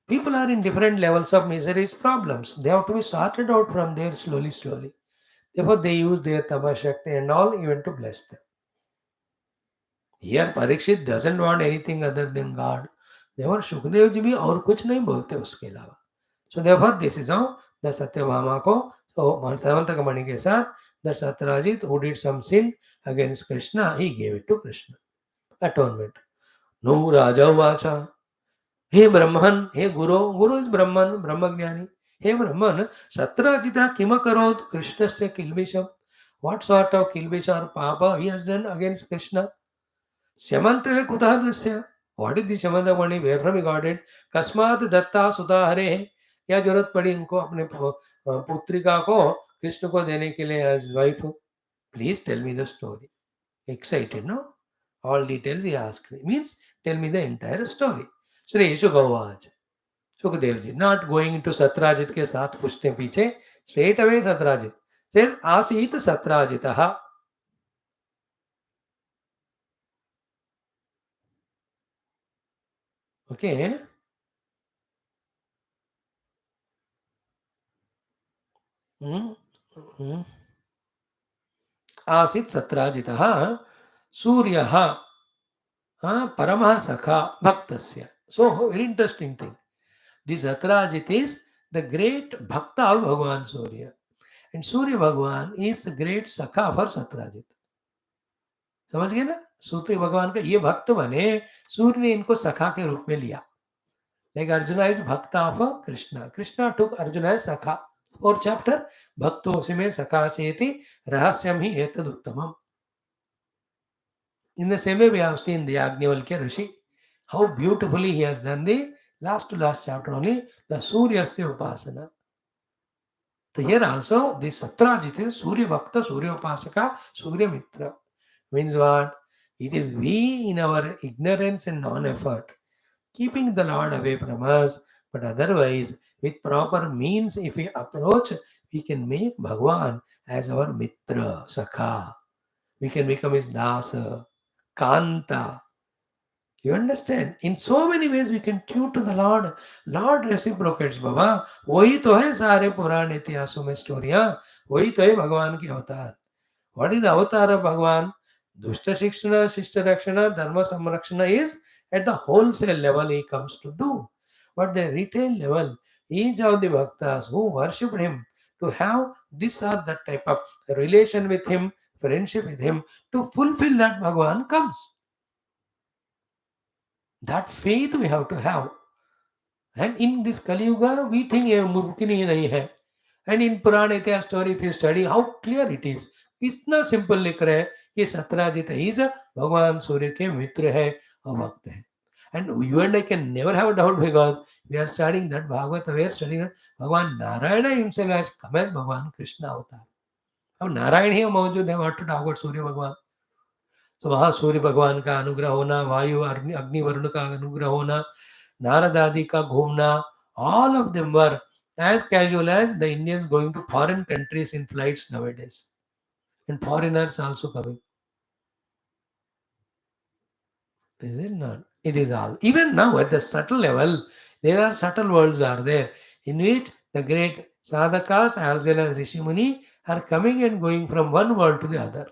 People are in different levels of miseries, problems. They have to be sorted out from there slowly, slowly. Therefore, they use their Tapashakti and all even to bless them. Here, Parikshit doesn't want anything other than God. Therefore, Shukadev ji bhi aur kuch nahi bolte uske alawa. So therefore, this is how the Satyabhama ko, so Savantaka Mani ke sath, the Satrajit who did some sin against Krishna, he gave it to Krishna. Atonement. No Raja Vacha. Hey Brahman, hey Guru, Guru is Brahman, Brahmagyani. Hey Brahman, Satrajita Kimakarot, Krishnasya Kilbisham. What sort of Kilbish or Papa he has done against Krishna? Shamanta Kutadasya. What is the Shamanta Mani? Where from he got it? Kasmat Datta Sudha Hare. क्या जरूरत पड़ी उनको अपने पुत्रिका को कृष्ण को देने के लिए as wife? Please tell me the story. Excited no? All details he ask me, means tell me the entire story. Shri शुकवाच. Sukhdev ji not going to Satrajit के साथ पूछते पीछे, स्ट्रेट अवे सत्राजित सेज आसीत सत्राजितः. ओके. आसीत् सत्राजितः सूर्यः Paramaha Sakha Bhaktasya. So, very interesting thing. This Satrajit is the great Bhakta of Bhagavan Surya. And Surya Bhagavan is the great Sakha for Satrajit. समझ गए ना? सूर्य भगवान का ये भक्त बने, सूर्य ने इनको सखा के रूप में लिया. Like Arjuna is Bhakta of Krishna. Krishna took Arjuna as Sakha. Fourth chapter, Bhakto Sime Sakha Cheti Rahasyam hi etad uttamam. In the same way, we have seen the Agnivalkya Rishi, how beautifully he has done the last to last chapter only, the Suryasya Upasana. So here also, this Satrajit is Surya Bhakta, Surya Upasaka, Surya Mitra. Means what? It is we in our ignorance and non-effort, keeping the Lord away from us, but otherwise, with proper means, if we approach, we can make Bhagwan as our Mitra, Sakha. We can become his Dasa, Kanta. You understand? In so many ways we can tune to the Lord. Lord reciprocates, Baba. वही तो है सारे पुराण इतिहासों में स्टोरियां. वही तो है भगवान के अवतार. What is the avatar of Bhagavan? Dushta Shikshana, Shishta Rakshana, Dharma Samrakshana is at the wholesale level he comes to do. But the retail level, each of the bhaktas who worship him to have this or that type of relation with him, friendship with him, to fulfill that Bhagavan comes. That faith we have to have. And in this Kali Yuga, we think mumkin hi nahi hai. And in Purana Ityas story, if you study how clear it is, इतना simple लिख रहे हैं कि Satrajit is भगवान सूर्य के मित्र है और भक्त है. And you and I can never have a doubt because we are studying that Bhagavata, we are studying that Bhagavan Narayana himself has come as Bhagavan Krishna avatar. अब नारायण ही मौजूद है, what to talk about सूर्य भगवान. तो वहाँ सूर्य भगवान का अनुग्रह होना, वायु अग्नि वरुण का अनुग्रह होना, नारद आदि का घूमना, all of them were as casual as the Indians going to foreign countries in flights nowadays. And foreigners also coming. Is it not? It is all. Even now at the subtle level, there are subtle worlds are there in which the great sadhakas as well as Rishi Muni are coming and going from one world to the other.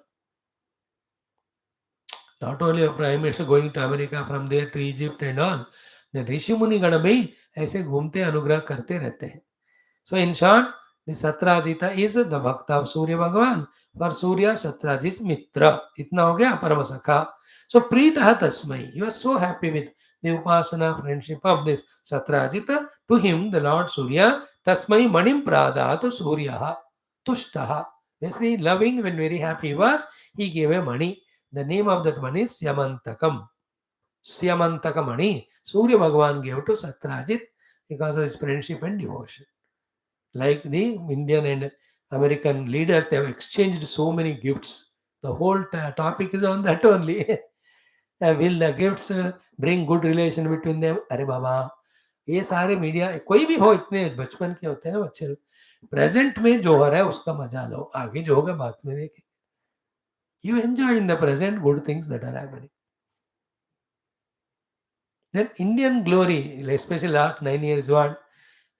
Not only a prime minister going to America, from there to Egypt and all. The ऋषि मुनि गण भी ऐसे घूमते अनुग्रह करते रहते हैं. So in short, the Satrajita is the Bhakta of Surya Bhagavan. For Surya, Satrajit Mitra. Itna ho gaya Paramasakha. So Preetaha Tasmai. You are so happy with the Upasana friendship of this Satrajita. To him, the Lord Surya, Tasmai Manim Pradatu Suryaha Tushtaha. Basically, loving when very happy he was, he gave a money. The name of that money is Syamantakam. Syamantakamani. Surya Bhagavan gave to Satrajit because of his friendship and devotion. Like the Indian and American leaders, they have exchanged so many gifts. The whole topic is on that only. Will the gifts bring good relation between them? अरे बाबा, ये सारे media कोई भी हो, इतने बचपन के होते हैं ना बच्चे लोग. प्रेजेंट में जो हो रहा है उसका मजा लो, आगे जो होगा बाद में देखें. You enjoy in the present good things that are happening. Then Indian glory, especially last 9 years, what?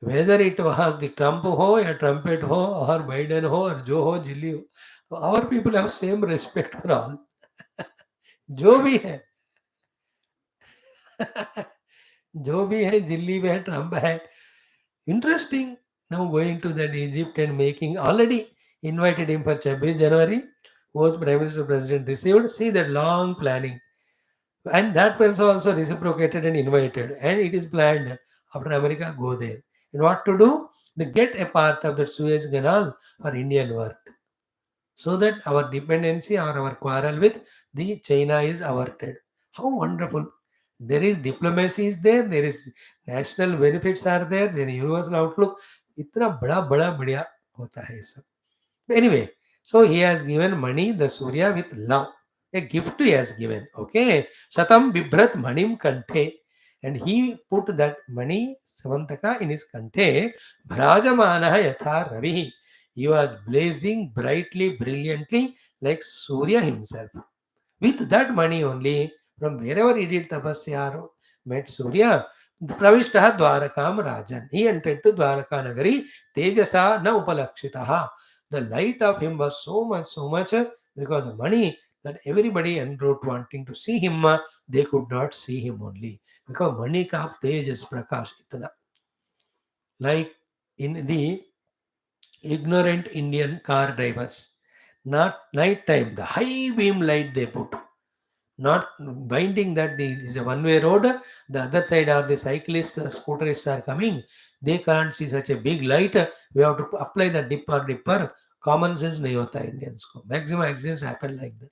Whether it was the Trump ho, या trumpet हो, or Biden हो, और जो हो जिल्ली हो, our people have same respect for all. जो भी है, जो भी है, जिल्ली में है, ट्रम्प है. Interesting. Now going to that Egypt and making already invited him for 26 January. Both Prime Minister President received. See that long planning. And that was also reciprocated and invited. And it is planned after America go there. And what to do? They get a part of the Suez Canal for Indian work. So that our dependency or our quarrel with the China is averted. How wonderful. There is diplomacy is there is national benefits are there is universal outlook. इतना बड़ा बड़ा बढ़िया होता है ये सब. Anyway, so he has given money, the Surya, with love. A gift he has given. Okay. Satam Bibrat Manim Kante. And he put that money, Samantaka, in his Kante. Bhrajamanaha Yatha Ravi. He was blazing brightly, brilliantly, like Surya himself. With that money only, from wherever he did tapasya or met Surya, Pravishtaha Dwarakam Rajan. He entered to Dwaraka Nagari, Tejasa na upalakshitaha. The light of him was so much, because the money that everybody enrolled wanting to see him, they could not see him only. Because money ka tejas prakash itna. Like in the ignorant Indian car drivers, not night time, the high beam light they put, not binding that it is a one-way road, the other side are the cyclists, scooterists are coming, they can't see such a big light, we have to apply the dipper. Common sense nahi hota hai Indians ko. Maximum accidents happen like that.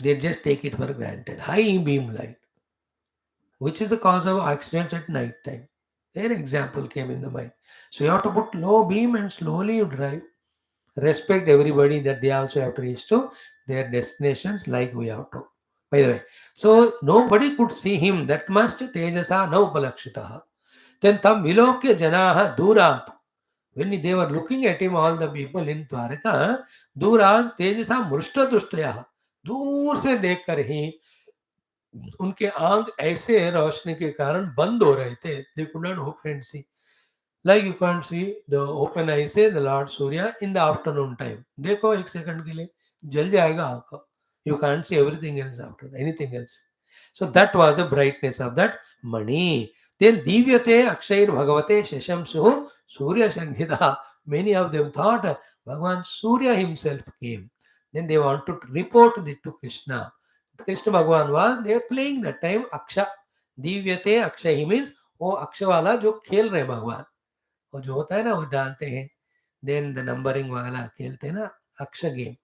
They just take it for granted. High beam light, which is the cause of accidents at night time. Their example came in the mind. So you have to put low beam and slowly you drive. Respect everybody that they also have to reach to their destinations like we have to. By the way, so nobody could see him that much tejasa na upalakshitaha. Then tam vilokya janaha durat. When they were looking at him, all the people in Dwaraka, durat tejasa mrushta dushtaya. दूर से देखकर ही उनके आंख ऐसे रोशनी के कारण बंद हो रहे थे. They could not open and see. Like you can't see the open eye से the Lord Surya in the afternoon time. देखो एक सेकंड के लिए जल जाएगा आपका. You can't see everything else after anything else. So that was the brightness of that money. Then divyate akshayir bhagavate shesham suhu Surya Sangita. Many of them thought Bhagavan Surya himself came. Then they want to report it to Krishna. Krishna Bhagavan was they were playing that time Aksha. Divyate Akshay means वो अक्षय वाला जो खेल रहे भगवान. वो जो होता है ना वो डालते हैं, देन द नंबरिंग वाला खेलते हैं ना अक्षर गेम.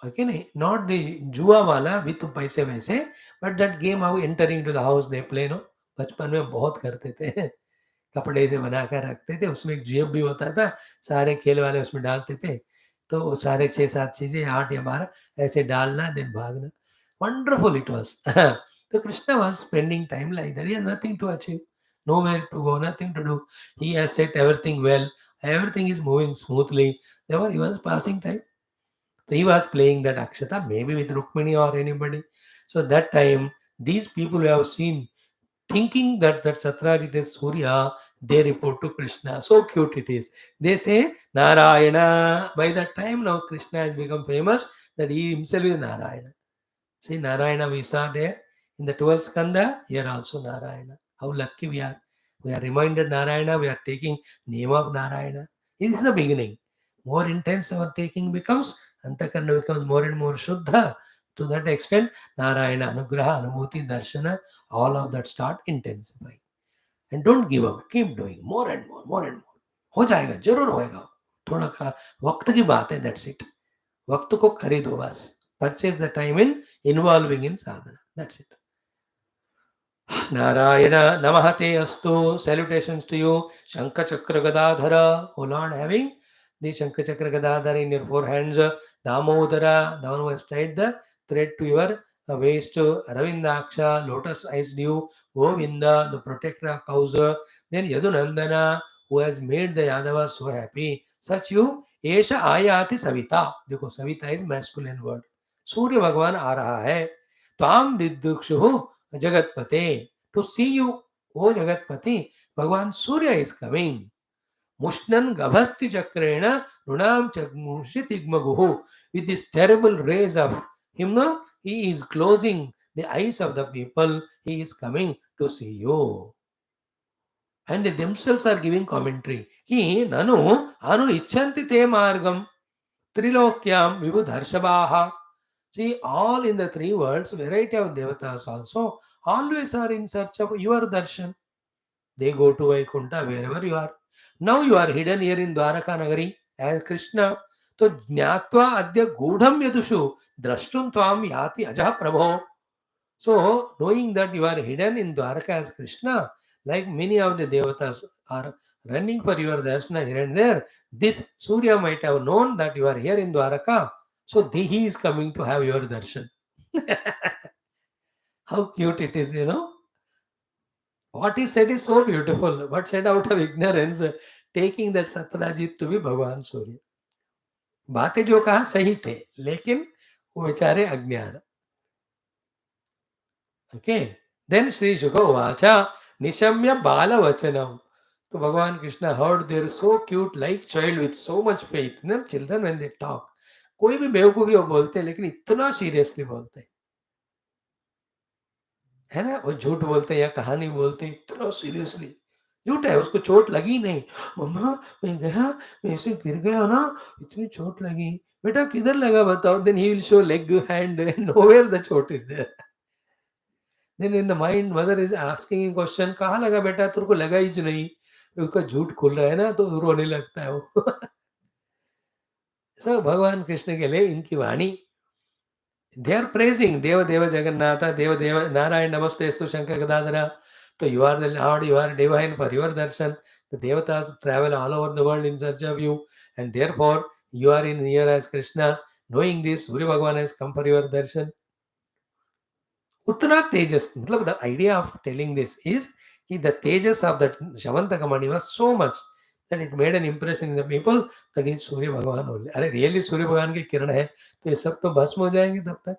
ओके नहीं, नॉट द जुआ वाला विथ पैसे वैसे, but that game how entering to the house they play no. बचपन में बहुत करते थे. कपड़े से बनाकर रखते थे, उसमें एक जेब भी होता था, सारे खेल वाले उसमें डालते थे. तो वो सारे 6-7 चीजें 8 या 12 ऐसे डालना, देन भागना. Wonderful it was. तो Krishna was spending time like that. He has nothing to achieve, nowhere to go, nothing to do. He has set everything well. Everything is moving smoothly. Therefore, he was passing time. So he was playing that Akshata, maybe with Rukmini or anybody. So that time, these people who have seen, thinking that Satrajit is Surya, they report to Krishna. So cute it is. They say Narayana. By that time now Krishna has become famous that he himself is Narayana. See Narayana we saw there in the 12th Skandha, here also Narayana. How lucky we are. We are reminded Narayana, we are taking name of Narayana. This is the beginning. More intense our taking becomes, Antakarna becomes more and more Shuddha. To that extent, Narayana, Anugraha, Anumuti, Darshana, all of that start intensifying. And don't give up, keep doing more and more, more and more. हो जाएगा, जरूर होएगा. थोड़ा वक्त की बात है, that's it. वक्त को खरीदो बस. Purchase the time in involving in sadhana. That's it. Narayana Namahate Astu. Salutations to you. Shankha Chakra Gadadhara. O Lord, having the Shankha Chakra Gadadhara in your four hands. Damodara, the one who has tied the thread to your waist. Aravindaksha, lotus eyes dew. Govinda, the protector of cows. Then Yadunandana, who has made the Yadavas so happy. Such you, Esha Ayati Savita. देखो Savita is masculine word. सूर्य भगवान आ रहा है. ताम दिदुक्षु Jagatpate. To see you, O Jagatpati, Bhagavan Surya is coming. Mushnan Gavasti Chakrena Runam Chagmushitigmaguhu. With these terrible rays of him, no, he is closing the eyes of the people. He is coming to see you. And they themselves are giving commentary. Ki nanu anu icchanti te margam trilokyam vibudharshabaha. See, all in the three worlds, variety of devatas also always are in search of your darshan. They go to Vaikunta wherever you are. Now you are hidden here in Dwaraka Nagari as Krishna. So jnatva adya gudham yadushu drashtum tvam yati ajah prabho. So knowing that you are hidden in Dwaraka as Krishna, like many of the devatas are running for your darshana here and there, this Surya might have known that you are here in Dwaraka. So he is coming to have your darshan. How cute it is, you know. What he said is so beautiful, but said out of ignorance, taking that Satyajit to be Bhagwan Surya. बातें जो कहा सही थे, लेकिन वो बेचारे अज्ञान. Okay. Then Sri Shukha Vacha Nishamya Bala Vachanam. So Bhagavan Krishna heard they're so cute, like child with so much faith. You know, children when they talk, कोई भी बेवकूफी वो बोलते हैं लेकिन इतना सीरियसली बोलते हैं, है ना. वो झूठ बोलते हैं या कहानी बोलते हैं इतना सीरियसली. झूठ है, उसको चोट लगी नहीं. मम्मा मैं गया, मैं ऐसे गिर गया ना, इतनी चोट लगी. बेटा किधर लगा बताओ. Then he will show leg hand, nowhere the चोट is there. Then in the mind mother is asking in question, कहाँ लगा बेटा, तेरे को लगा ही नहीं. उसका झूठ खुल रहा है ना तो रोने लगता है वो. सो भगवान कृष्ण के लिए इनकी वाणी, they are praising Deva Deva Jagannatha, Deva Deva Narayan Namaste Estu Shankar Gadadhara. So you are the Lord, you are divine for your darshan. The Devatas travel all over the world in search of you, and therefore you are in here as Krishna. Knowing this, Surya Bhagavan has come for your darshan. Uttara Tejas. The idea of telling this is that the Tejas of that Shavantaka Mani was so much that it made an impression in the people that is Surya Bhagavan only. अरे really Surya Bhagavan की किरण है तो ये सब तो भस्म हो जाएंगे तब तक.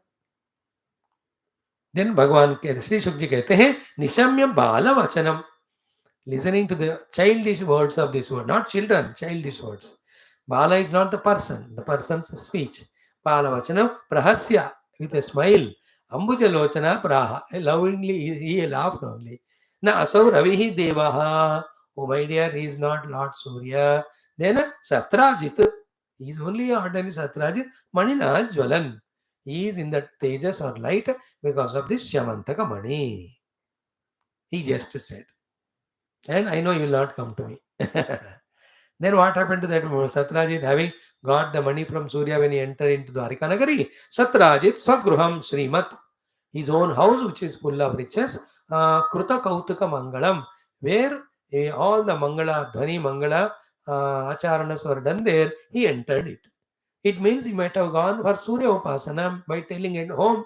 Then भगवान कहते, श्री शुक जी कहते हैं निशम्य बाल वचनम. Listening to the childish words of this word, not children, childish words. Bala is not the person, the person's speech. Bala vachanam prahasya, with a smile. Ambuja lochana praha, lovingly he laughed only. Na asau ravihi devaha. Oh my dear, he is not Lord Surya. Then Satrajit, he is only ordinary Satrajit. Manina Jwalan, he is in the tejas or light because of this Shamantaka Mani. He just said. And I know you will not come to me. Then what happened to that Satrajit having got the money from Surya when he entered into Dwarika Nagari? Satrajit Swagruham Srimat, his own house which is full of riches, Kruta Kautuka Mangalam, where all the Mangala, Dhvani Mangala Acharanas were done there, he entered it. It means he might have gone for Surya Upasana by telling at home.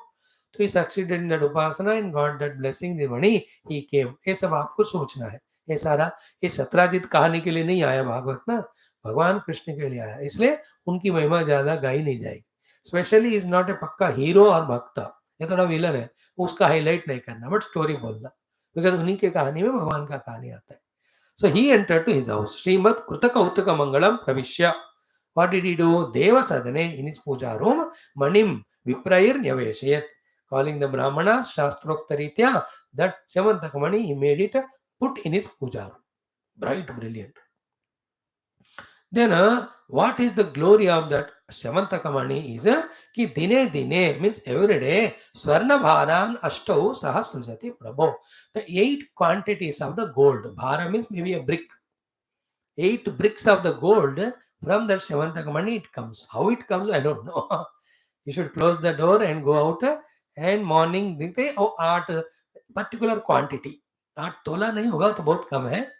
So he succeeded in that Upasana and got that blessing, the money, he came. ये सब आपको सोचना है. ये सारा ये सत्राजित कहानी के लिए नहीं आया भागवत ना, भगवान कृष्ण के लिए आया. इसलिए उनकी महिमा ज्यादा गाई नहीं जाएगी. स्पेशली इज नॉट ए पक्का हीरो और भक्त, ये थोड़ा विलन है, उसका हाईलाइट नहीं करना बट स्टोरी बोलना, बिकॉज उन्हीं के कहानी में भगवान का कहानी आता है. So he entered to his house. Srimad Krutakautuka Mangalam Pravishya. What did he do? Deva Sadhane in his puja room, Manim Viprayir Nyaveshayat. Calling the Brahmanas, Shastroktaritya, that Sevantakamani, he made it put in his puja room. Bright, brilliant. Then, what is the glory of that Shamantakamani is ki dine dine means every day Swarna Bharan Ashtau Sahasrajati Prabhu. The 8 quantities of the gold. Bhara means maybe a brick. 8 bricks of the gold from that Shamantakamani it comes. How it comes, I don't know. You should close the door and go out and morning देखते oh 8 particular quantity. 8 तोला नहीं होगा तो बहुत कम है.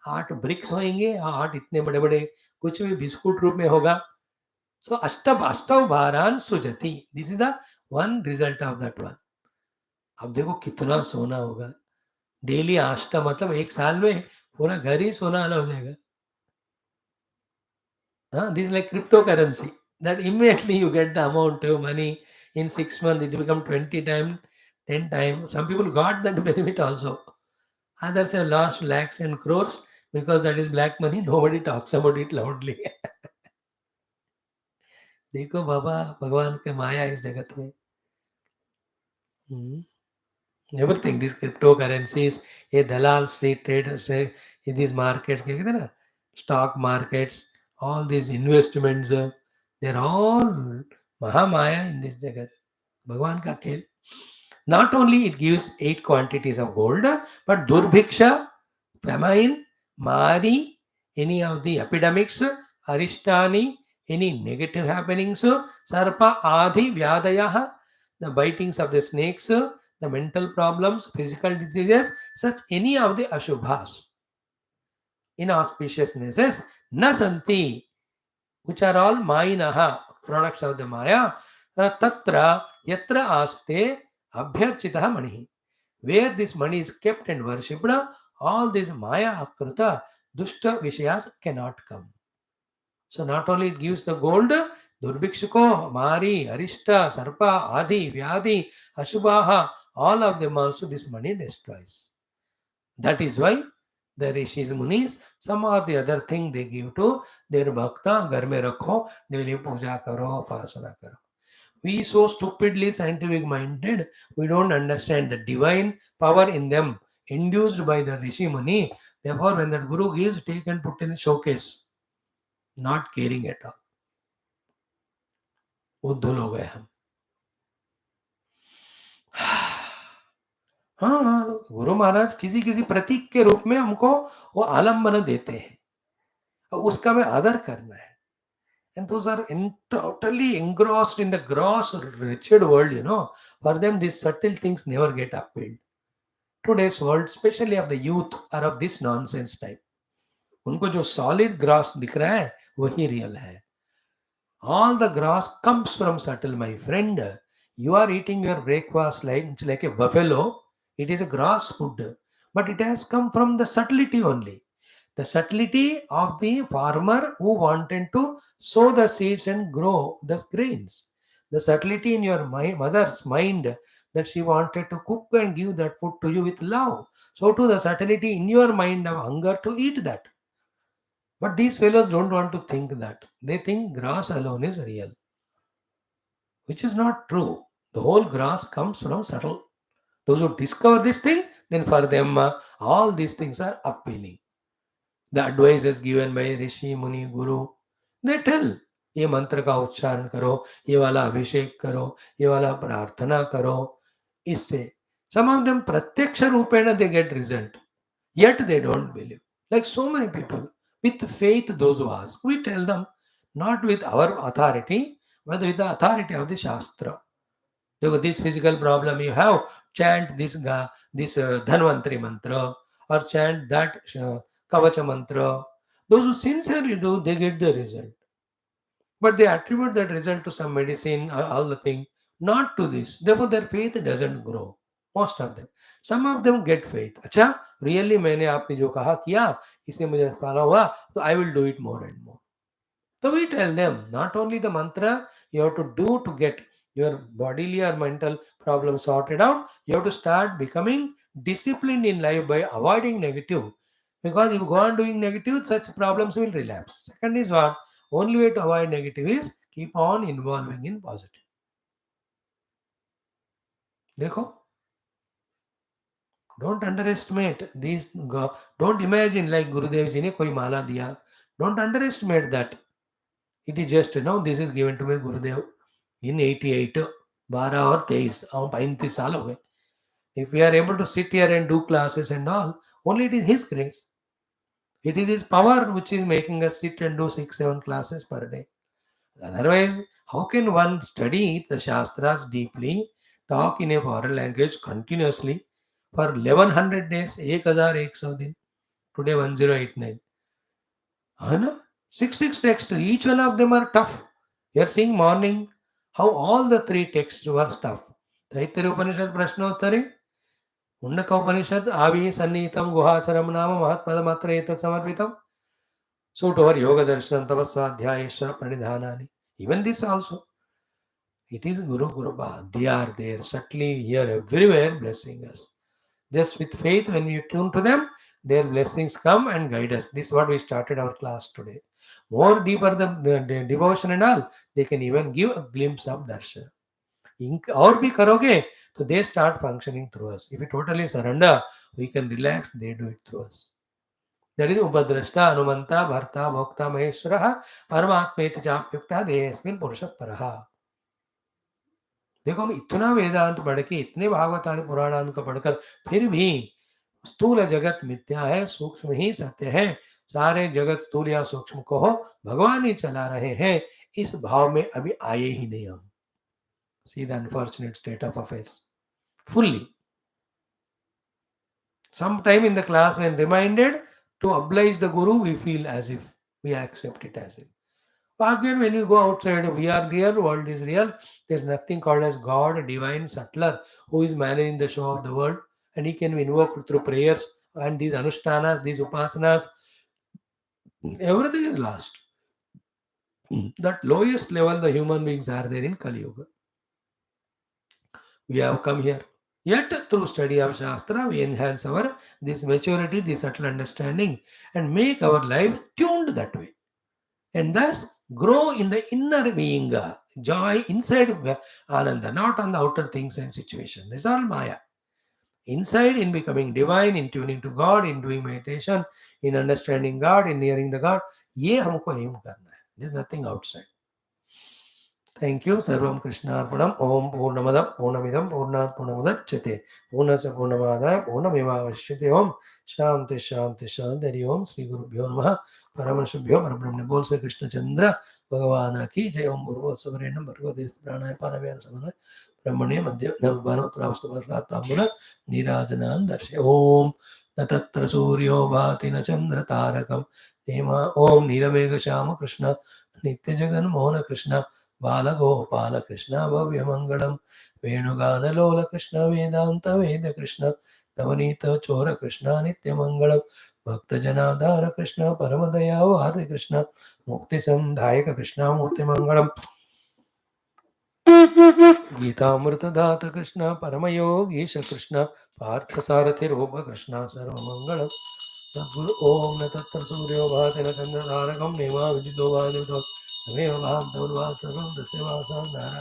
8 BRICS होंगे, 8 इतने बड़े बड़े कुछ भी बिस्कुट रूप में होगा. सो अष्टव भारान सुजति. This is the one result of that one. अब देखो कितना सोना होगा. डेली 8 मतलब एक साल में पूरा घर ही सोना वाला हो जाएगा. This is like cryptocurrency. That immediately you get the amount of money in 6 months. It will become 20 times, 10 times. Some people got that benefit also. Others have lost lakhs and crores because that is black money. Nobody talks about it loudly. देखो बाबा भगवान के माया इस जगत में. Everything, these cryptocurrencies, ये दलाल street traders, these markets, क्या कहते हैं ना, stock markets, all these investments, they're all Mahamaya in this jagat. Bhagwan ka khel. Not only it gives 8 quantities of gold, but Durbhiksha, famine, Mari, any of the epidemics, Arishtani, any negative happenings, Sarpa, Adi, Vyadayaha, the bitings of the snakes, the mental problems, physical diseases, such any of the Ashubhas, inauspiciousnesses, Nasanti, which are all Mayinaha, products of the Maya, Tatra, Yatra Aste, Abhyarchitaha Manihi. Where this money is kept and worshipped, all these Maya Akruta, Dushta Vishayas cannot come. So not only it gives the gold, Durbhikshiko, Mari, Arishta, Sarpa, Adi, Vyadi, Ashubhaha, all of them also this money destroys. That is why the Rishis Munis, some of the other thing they give to their bhakta, घर में रखो, daily पूजा करो, उपासना करो. We so stupidly scientific minded, we don't understand the divine power in them induced by the Rishi Muni. Therefore, when that Guru gives, take and put in a showcase, not caring at all. उद्धुल हो गए हम. हाँ, गुरु महाराज किसी किसी प्रतीक के रूप में हमको वो आलम्बन देते हैं और उसका हमें आदर करना है. And those are totally engrossed in the gross, wretched world, For them, these subtle things never get appealed. Today's world, especially of the youth, are of this nonsense type. उनको जो solid gross दिख रहा है वही real है. All the gross comes from subtle, my friend. You are eating your breakfast like a buffalo. It is a gross food, but it has come from the subtlety only. The subtlety of the farmer who wanted to sow the seeds and grow the grains. The subtlety in your mother's mind that she wanted to cook and give that food to you with love. So too the subtlety in your mind of hunger to eat that. But these fellows don't want to think that. They think grass alone is real, which is not true. The whole grass comes from subtle. Those who discover this thing, then for them all these things are appealing. The advices given by ऋषि मुनि गुरु, they tell ये मंत्र का उच्चारण करो, ये वाला अभिषेक करो, ये वाला प्रार्थना करो. इससे some of them प्रत्यक्ष रूपेण they get result, yet they don't believe. Like so many people with faith, those who ask, we tell them not with our authority, but with the authority of the Shastra. देखो, this physical problem you have, chant this Dhanvantri mantra or chant that Kavacha mantra. Those who sincerely do, they get the result. But they attribute that result to some medicine or all the thing, not to this. Therefore, their faith doesn't grow. Most of them. Some of them get faith. अच्छा, really मैंने आपने जो कहा किया, इसने मुझे फला हुआ, तो I will do it more and more. So we tell them, not only the mantra you have to do to get your bodily or mental problem sorted out, you have to start becoming disciplined in life by avoiding negative. Because if you go on doing negative, such problems will relapse. Second is what? Only way to avoid negative is keep on involving in positive. देखो, don't underestimate these. Don't imagine like Gurudev ji ने कोई माला दिया. Don't underestimate that. It is just, this is given to me Gurudev in 88, 12 और 23, और 35 साल हो गए. If we are able to sit here and do classes and all, only it is His grace. It is His power which is making us sit and do 6, 7 classes per day. Otherwise, how can one study the Shastras deeply, talk in a foreign language continuously for 1100 days, 1100 दिन? Today 1089. है ना? 6 texts, each one of them are tough. You are seeing morning how all the 3 texts were tough. Taittiriya उपनिषद प्रश्नोत्तरी, मुंडक उपनिषद आवी सन्नीतम गुहाचरम नाम महत्पदमात्र एतत् समर्पितम. So to our yoga darshan tapaswadhyayeshwara pranidhanani. Even this also. It is Guru Gurupa. They are there, subtly here, everywhere, blessing us. Just with faith, when we tune to them, their blessings come and guide us. This is what we started our class today. More deeper the devotion and all, they can even give a glimpse of darshan. और भी करोगे तो they start functioning through us. If we totally surrender, we can relax, they do it through us. That is Upadrashta, Anumanta, Bharta, Bhokta, Maheshwaraha, Paramatmeti Chapyukta, Deyasmin Purusha Paraha. देखो, हम इतना वेदांत पढ़ के, इतने भागवत आदि पुराणांत को पढ़कर फिर भी स्थूल जगत मिथ्या है, सूक्ष्म ही सत्य है, सारे जगत स्थूल या सूक्ष्म को हो भगवान ही चला रहे हैं, इस भाव में अभी आए ही नहीं हम. See the unfortunate state of affairs. Fully. Sometime in the class when reminded to oblige the Guru, we feel as if we accept it as if. Again, when you go outside, we are real, world is real. There's nothing called as God, a divine settler who is managing the show of the world, and he can be invoked through prayers and these anushtanas, these upasanas. Everything is lost. That lowest level the human beings are there in Kali Yuga. We have come here. Yet through study of Shastra, we enhance our this maturity, this subtle understanding, and make our life tuned that way. And thus grow in the inner being, joy inside Ananda, not on the outer things and situations. This is all Maya. Inside, in becoming divine, in tuning to God, in doing meditation, in understanding God, in hearing the God, ये हमको aim करना है. There is nothing outside. Thank you. Sarvam Krishna Arpanam. Om Purnamada Purnamidam Purnat Purnamudachyate. Purnasya Purnamadaya Purnameva Vashyate. Om Shanti Shanti Shanti. Hari Om Sri Guru Bhyo Namaha. Paramanshubhyo Parabrahmane. Bol Sri Krishna Chandra Bhagavana Ki Jai. Om Bhurvo Savarenam Bhargo Dev Pranaya Paravena Samana Brahmane Madhya Bhanavatra Vastavara Nirajanan Darshe. Om Natatra Suryo Bhati Na Chandra Tarakam Nema. Om Niramega Shama Krishna Nitya Jagan Mohana Krishna Balgopal Krishna भव्यमंगलम वेणुगानलोल Krishna वेदांत वेद कृष्ण नवनीत चोर कृष्ण नित्यमंगलम भक्तजनाधार कृष्ण परमदयावाद कृष्ण मुक्तिसंधायक कृष्ण मूर्तिमंगलम गीतामृतदात कृष्ण परमयोगीश कृष्ण पार्थसारथिरूप कृष्ण सर्वमंगलम सद्गुरु ओम न तत्र सूर्यो भाति न चंद्रतारकं नेमा विदितो वानुतो तमेव भान्तौर्वा सर्वं तस्य वासान्धारा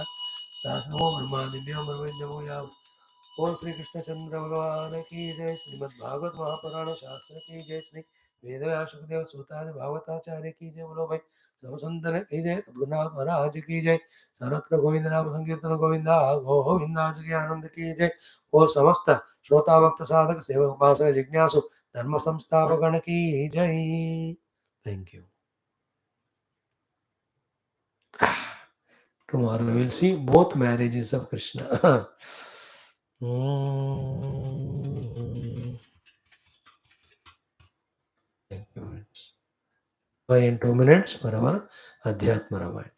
दासो ब्रह्मादिव्यो ब्रह्मविद्यमो याव. ओम श्री कृष्ण चंद्र भगवान की जय. श्रीमद् भागवत महापुराण शास्त्र की जय. श्री वेदव्यास सुखदेव सूतादि भागवताचार्य की जय. बोलो भाई सर्वसंतन की जय. रघुनाथ महाराज की जय. सर्वत्र गोविंद नाम संकीर्तन गोविंदा गोविंदा की आनंद की जय. और समस्त श्रोता भक्त साधक सेवक उपासक जिज्ञासु धर्म संस्थापकगण की जय. Thank you. Tomorrow we will see both marriages of Krishna. Thank you, friends. 5 and 2 minutes for our Adhyatma Ramayana.